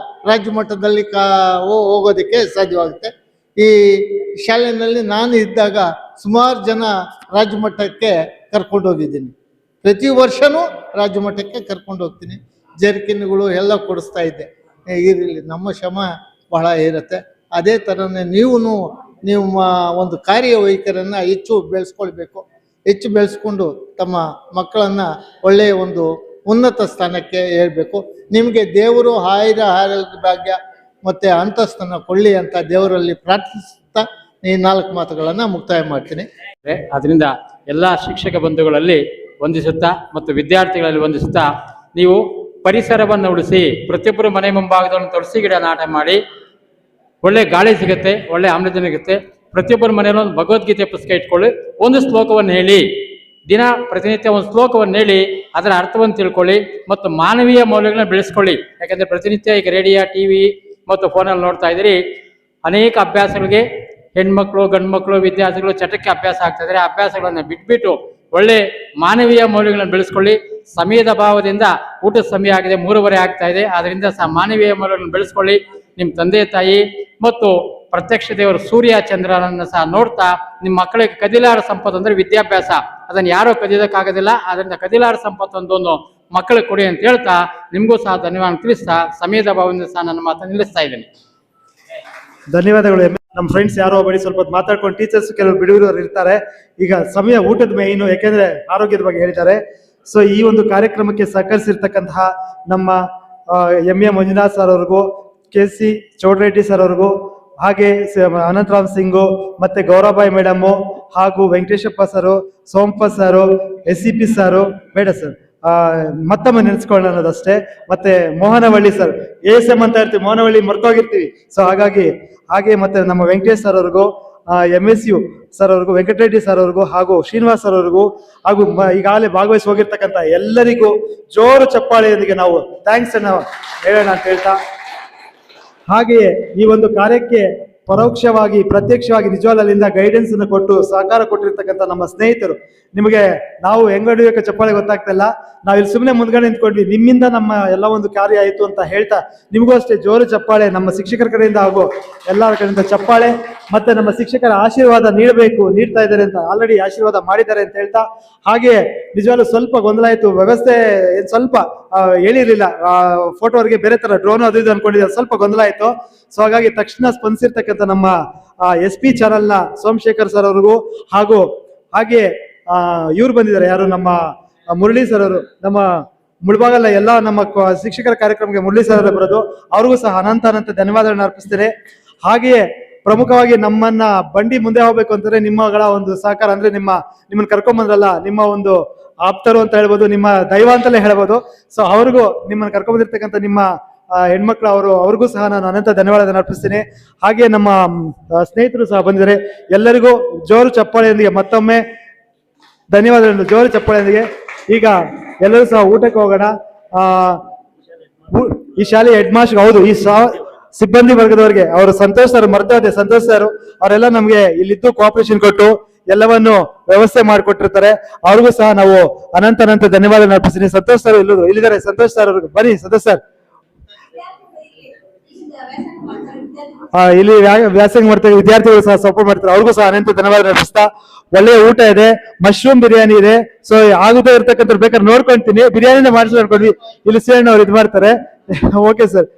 ರಾಜ್ಯ ಮಟ್ಟದಲ್ಲಿ ಹೋಗೋದಕ್ಕೆ ಸಾಧ್ಯವಾಗುತ್ತೆ. ಈ ಶಾಲೆಯಲ್ಲಿ ನಾನು ಇದ್ದಾಗ ಸುಮಾರು ಜನ ರಾಜ್ಯ ಮಟ್ಟಕ್ಕೆ ಕರ್ಕೊಂಡೋಗಿದ್ದೀನಿ. ಪ್ರತಿ ವರ್ಷವೂ ರಾಜ್ಯ ಮಟ್ಟಕ್ಕೆ ಕರ್ಕೊಂಡು ಹೋಗ್ತೀನಿ. ಜರ್ಕಿನ್ಗಳು ಎಲ್ಲ ಕೊಡಿಸ್ತಾ ಇದ್ದೆ. ಇರಲಿ, ನಮ್ಮ ಶ್ರಮ ಬಹಳ ಇರುತ್ತೆ. ಅದೇ ಥರನೇ ನಿಮ್ಮ ಒಂದು ಕಾರ್ಯವೈಖರಿಯನ್ನು ಹೆಚ್ಚು ಬೆಳೆಸ್ಕೊಳ್ಬೇಕು. ಹೆಚ್ಚು ಬೆಳೆಸ್ಕೊಂಡು ತಮ್ಮ ಮಕ್ಕಳನ್ನು ಒಳ್ಳೆಯ ಒಂದು ಉನ್ನತ ಸ್ಥಾನಕ್ಕೆ ಹೇಳ್ಬೇಕು. ನಿಮಗೆ ದೇವರು ಆರೋಗ್ಯ ಭಾಗ್ಯ ಮತ್ತು ಅಂತಸ್ತನ್ನು ಕೊಳ್ಳಿ ಅಂತ ದೇವರಲ್ಲಿ ಪ್ರಾರ್ಥಿಸ್ತಾ ಈ 4 ಮಾತುಗಳನ್ನು ಮುಕ್ತಾಯ ಮಾಡ್ತೀನಿ. ಅದರಿಂದ ಎಲ್ಲ ಶಿಕ್ಷಕ ಬಂಧುಗಳಲ್ಲಿ ವಂದಿಸುತ್ತಾ ಮತ್ತು ವಿದ್ಯಾರ್ಥಿಗಳಲ್ಲಿ ವಂದಿಸುತ್ತಾ, ನೀವು ಪರಿಸರವನ್ನು ಉಳಿಸಿ, ಪ್ರತಿಯೊಬ್ಬರು ಮನೆ ಮುಂಭಾಗದಲ್ಲಿ ತುಳಸಿ ಗಿಡ ನಾಟ ಮಾಡಿ, ಒಳ್ಳೆ ಗಾಳಿ ಸಿಗುತ್ತೆ, ಒಳ್ಳೆ ಆಮ್ಲಜನಕ ಸಿಗುತ್ತೆ. ಪ್ರತಿಯೊಬ್ಬರ ಮನೆಯಲ್ಲೂ ಒಂದು ಭಗವದ್ಗೀತೆ ಪುಸ್ತಕ ಇಟ್ಕೊಳ್ಳಿ, ಒಂದು ಶ್ಲೋಕವನ್ನು ಹೇಳಿ, ಪ್ರತಿನಿತ್ಯ ಒಂದು ಶ್ಲೋಕವನ್ನು ಹೇಳಿ ಅದರ ಅರ್ಥವನ್ನು ತಿಳ್ಕೊಳ್ಳಿ ಮತ್ತು ಮಾನವೀಯ ಮೌಲ್ಯಗಳನ್ನ ಬೆಳೆಸ್ಕೊಳ್ಳಿ. ಯಾಕಂದರೆ ಪ್ರತಿನಿತ್ಯ ಈಗ ರೇಡಿಯೋ, TV ಮತ್ತು ಫೋನಲ್ಲಿ ನೋಡ್ತಾ ಇದ್ದೀರಿ, ಅನೇಕ ಅಭ್ಯಾಸಗಳಿಗೆ ಹೆಣ್ಮಕ್ಳು ಗಂಡು ಮಕ್ಕಳು ವಿದ್ಯಾರ್ಥಿಗಳು ಚಟಕ್ಕೆ ಅಭ್ಯಾಸ ಆಗ್ತಾ ಇದ್ದಾರೆ. ಅಭ್ಯಾಸಗಳನ್ನು ಬಿಟ್ಬಿಟ್ಟು ಒಳ್ಳೆ ಮಾನವೀಯ ಮೌಲ್ಯಗಳನ್ನು ಬೆಳೆಸ್ಕೊಳ್ಳಿ. ಸಮಯದ ಅಭಾವದಿಂದ ಊಟದ ಸಮಯ ಆಗಿದೆ, 3:30 ಆಗ್ತಾ ಇದೆ. ಆದ್ದರಿಂದ ಮಾನವೀಯ ಮೌಲ್ಯಗಳನ್ನು ಬೆಳೆಸ್ಕೊಳ್ಳಿ. ನಿಮ್ಮ ತಂದೆ ತಾಯಿ ಮತ್ತು ಪ್ರತ್ಯಕ್ಷ ದೇವರು ಸೂರ್ಯ ಚಂದ್ರನನ್ನು ಸಹ ನೋಡ್ತಾ ನಿಮ್ಮ ಮಕ್ಕಳಿಗೆ ಕದಿಲಾರ ಸಂಪತ್ತು ಅಂದರೆ ವಿದ್ಯಾಭ್ಯಾಸ, ಅದನ್ನು ಯಾರೋ ಕದಿಯೋದಕ್ಕಾಗೋದಿಲ್ಲ. ಅದರಿಂದ ಕದಿಲಾರ ಸಂಪತ್ತು ಒಂದು ಮಕ್ಕಳಿಗೆ ಕೊಡಿ ಅಂತ ಹೇಳ್ತಾ ನಿಮಗೂ ಸಹ ಧನ್ಯವಾದ ತಿಳಿಸ್ತಾ ಸಮಯದ ಭಾವದಿಂದ ಸಹ ನನ್ನ ಮಾತನ್ನು ನಿಲ್ಲಿಸ್ತಾ ಇದ್ದೀನಿ. ಧನ್ಯವಾದಗಳು. ನಮ್ಮ ಫ್ರೆಂಡ್ಸ್ ಯಾರೋ ಬಳಿ ಸ್ವಲ್ಪ ಹೊತ್ತು ಮಾತಾಡ್ಕೊಂಡು, ಟೀಚರ್ಸ್ ಕೆಲವರು ಬಿಡುಗರು ಇರ್ತಾರೆ. ಈಗ ಸಮಯ ಊಟದ ಮೇಯ್ನು, ಯಾಕೆಂದ್ರೆ ಆರೋಗ್ಯದ ಬಗ್ಗೆ ಹೇಳಿದ್ದಾರೆ. ಸೊ ಈ ಒಂದು ಕಾರ್ಯಕ್ರಮಕ್ಕೆ ಸಹಕರಿಸಿರ್ತಕ್ಕಂತಹ ನಮ್ಮ MA ಮಂಜುನಾಥ್ ಸರ್ ಅವ್ರಿಗೂ, KC ಚೌಡರೆಡ್ಡಿ ಸರ್ ಅವ್ರಿಗೂ, ಹಾಗೆ ಅನಂತರಾಮ್ ಸಿಂಗು, ಮತ್ತೆ ಗೌರವಬಾಯಿ ಮೇಡಮ್ಮು, ಹಾಗೂ ವೆಂಕಟೇಶಪ್ಪ ಸರು, ಸೋಮಪ್ಪ ಸರು, SCP ಸಾರು, ಬೇಡ ಸರ್ ಮತ್ತೊಮ್ಮೆ ನೆನೆಸ್ಕೊಳ್ಳೋಣ ಅನ್ನೋದಷ್ಟೇ. ಮತ್ತೆ ಮೋಹನವಳ್ಳಿ ಸರ್, ASM ಅಂತ ಇರ್ತೀವಿ, ಮೋಹನವಳ್ಳಿ ಮರ್ತೋಗಿರ್ತೀವಿ. ಸೊ ಹಾಗೆ ಮತ್ತೆ ನಮ್ಮ ವೆಂಕಟೇಶ್ ಸರ್ ಅವ್ರಿಗೂ, MSU ಸರ್ ಅವ್ರಿಗೂ, ವೆಂಕಟರೆಡ್ಡಿ ಸರ್ ಅವ್ರಿಗೂ, ಹಾಗೂ ಶ್ರೀನಿವಾಸ್ ಸರ್ ಅವ್ರಿಗೂ, ಹಾಗೂ ಈಗಾಗಲೇ ಭಾಗವಹಿಸಿ ಹೋಗಿರ್ತಕ್ಕಂಥ ಎಲ್ಲರಿಗೂ ಜೋರು ಚಪ್ಪಾಳೆಯೊಂದಿಗೆ ನಾವು ಥ್ಯಾಂಕ್ಸ್ ಅನ್ನು ಹೇಳೋಣ ಅಂತ ಹೇಳ್ತಾ, ಹಾಗೆಯೇ ಈ ಒಂದು ಕಾರ್ಯಕ್ಕೆ ಪರೋಕ್ಷವಾಗಿ ಪ್ರತ್ಯಕ್ಷವಾಗಿ ನಿಜವಾಗ್ಲೂ ಅಲ್ಲಿಂದ ಗೈಡೆನ್ಸ್ ಅನ್ನು ಕೊಟ್ಟು ಸಹಕಾರ ಕೊಟ್ಟಿರ್ತಕ್ಕಂಥ ನಮ್ಮ ಸ್ನೇಹಿತರು, ನಿಮಗೆ ನಾವು ಹೆಂಗಡಿಯೋಕೆ ಚಪ್ಪಾಳೆ ಗೊತ್ತಾಗ್ತಿಲ್ಲ, ನಾವಿಲ್ಲಿ ಸುಮ್ಮನೆ ಮುಂದ್ಗಡೆ ನಿಂತ್ಕೊಂಡ್ವಿ, ನಿಮ್ಮಿಂದ ನಮ್ಮ ಎಲ್ಲ ಒಂದು ಕಾರ್ಯ ಆಯಿತು ಅಂತ ಹೇಳ್ತಾ ನಿಮಗೂ ಅಷ್ಟೇ ಜೋರು ಚಪ್ಪಾಳೆ, ನಮ್ಮ ಶಿಕ್ಷಕರ ಕಡೆಯಿಂದ ಹಾಗೂ ಎಲ್ಲರ ಕಡೆಯಿಂದ ಚಪ್ಪಾಳೆ. ಮತ್ತೆ ನಮ್ಮ ಶಿಕ್ಷಕರ ಆಶೀರ್ವಾದ ನೀಡ್ತಾ ಇದ್ದಾರೆ ಅಂತ ಆಲ್ರೆಡಿ ಆಶೀರ್ವಾದ ಮಾಡಿದ್ದಾರೆ ಅಂತ ಹೇಳ್ತಾ, ಹಾಗೆ ನಿಜವಾಗ್ಲೂ ಸ್ವಲ್ಪ ಗೊಂದಲ ಆಯಿತು, ವ್ಯವಸ್ಥೆ ಸ್ವಲ್ಪ ಹೇಳಿರ್ಲಿಲ್ಲ, ಫೋಟೋವರೆಗೆ ಬೇರೆ ತರ ಡ್ರೋನ್ ಅದು ಇದು ಅನ್ಕೊಂಡಿದ್ದಾರೆ, ಸ್ವಲ್ಪ ಗೊಂದಲ ಆಯಿತು. ಸೊ ಹಾಗಾಗಿ ತಕ್ಷಣ ಸ್ಪಂದಿಸಿರ್ತಕ್ಕಂಥ ನಮ್ಮ SP ಚಾನಲ್ನ ಸೋಮಶೇಖರ್ ಸರ್ ಅವ್ರಿಗೂ, ಹಾಗೆ ಇವ್ರು ಬಂದಿದ್ದಾರೆ, ಯಾರು ನಮ್ಮ ಮುರಳಿ ಸರ್ ಅವರು, ನಮ್ಮ ಮುಳಬಾಗಲ್ಲ ಎಲ್ಲ ನಮ್ಮ ಶಿಕ್ಷಕರ ಕಾರ್ಯಕ್ರಮಕ್ಕೆ ಮುರಳಿ ಸರ್ ಅವರು ಬರೋದು, ಅವ್ರಿಗೂ ಸಹ ಅನಂತ ಧನ್ಯವಾದಗಳನ್ನ ಅರ್ಪಿಸ್ತೇನೆ. ಹಾಗೆಯೇ ಪ್ರಮುಖವಾಗಿ ನಮ್ಮನ್ನ ಬಂಡಿ ಮುಂದೆ ಹೋಗ್ಬೇಕು ಅಂತಂದ್ರೆ ನಿಮ್ಮಗಳ ಒಂದು ಸಹಕಾರ, ಅಂದ್ರೆ ನಿಮ್ಮನ್ನ ಕರ್ಕೊಂಬಂದ್ರಲ್ಲ, ನಿಮ್ಮ ಒಂದು ಆಪ್ತರು ಅಂತ ಹೇಳ್ಬೋದು, ನಿಮ್ಮ ದೈವ ಅಂತಲೇ ಹೇಳ್ಬೋದು. ಸೊ ಅವ್ರಿಗೂ ನಿಮ್ಮನ್ನ ಕರ್ಕೊಂಬಂದಿರ್ತಕ್ಕಂಥ ನಿಮ್ಮ ಹೆಣ್ಮಕ್ಳು ಅವ್ರಿಗೂ ಸಹ ನಾನು ಅನಂತ ಧನ್ಯವಾದಗಳನ್ನು ಅರ್ಪಿಸ್ತೀನಿ. ಹಾಗೆ ನಮ್ಮ ಸ್ನೇಹಿತರು ಸಹ ಬಂದಿದ್ದಾರೆ, ಎಲ್ಲರಿಗೂ ಜೋರು ಚಪ್ಪಾಳೆಯೊಂದಿಗೆ ಮತ್ತೊಮ್ಮೆ ಧನ್ಯವಾದಗಳು, ಜೋರು ಚಪ್ಪಾಳೆಯೊಂದಿಗೆ. ಈಗ ಎಲ್ಲರೂ ಸಹ ಊಟಕ್ಕೆ ಹೋಗೋಣ. ಈ ಶಾಲೆಯ ಹೆಡ್ ಮಾಸ್ಟರ್, ಹೌದು, ಸಿಬ್ಬಂದಿ ವರ್ಗದವರಿಗೆ ಅವರು ಸಂತೋಷ್ ಸರ್ ಮರ್ತೋದೆ ಸಂತೋಷ್ ಸರ್ ಅವರೆಲ್ಲ ನಮ್ಗೆ ಇಲ್ಲಿದ್ದು ಕೋಆಪರೇಷನ್ ಕೊಟ್ಟು ಎಲ್ಲವನ್ನು ವ್ಯವಸ್ಥೆ ಮಾಡಿಕೊಟ್ಟಿರ್ತಾರೆ. ಅವ್ರಿಗೂ ಸಹ ನಾವು ಅನಂತ ಧನ್ಯವಾದ ಅರ್ಪಿಸ್ತೀನಿ. ಸಂತೋಷ್ ಸರ್ ಇಲ್ಲಿದ್ದಾರೆ, ಸಂತೋಷ್ ಸರ್ ಅವ್ರಿಗೆ ಬನ್ನಿ. ಸಂತೋಷ್ ಸರ್ ಇಲ್ಲಿ ವ್ಯಾಸಂಗ ಮಾಡ್ತಾರೆ, ವಿದ್ಯಾರ್ಥಿಗಳು ಸಹ ಸಪೋರ್ಟ್ ಮಾಡ್ತಾರೆ, ಅವ್ರಿಗೂ ಸಹ ಅನಂತ ಧನ್ಯವಾದ ಅರ್ಪಿಸ್ತಾ. ಒಳ್ಳೆಯ ಊಟ ಇದೆ, ಮಶ್ರೂಮ್ ಬಿರಿಯಾನಿ ಇದೆ. ಸೊ ಆಗುದೇ ಇರ್ತಕ್ಕಂಥ ಬೇಕಾದ್ರೆ ನೋಡ್ಕೊಂತೀನಿ, ಬಿರಿಯಾನಿನ ಮಾಡಿಸಿ ನೋಡ್ಕೊಂಡ್ವಿ. ಇಲ್ಲಿ ಸೇರಿನ ಅವ್ರು ಇದು ಮಾಡ್ತಾರೆ. Okay sir.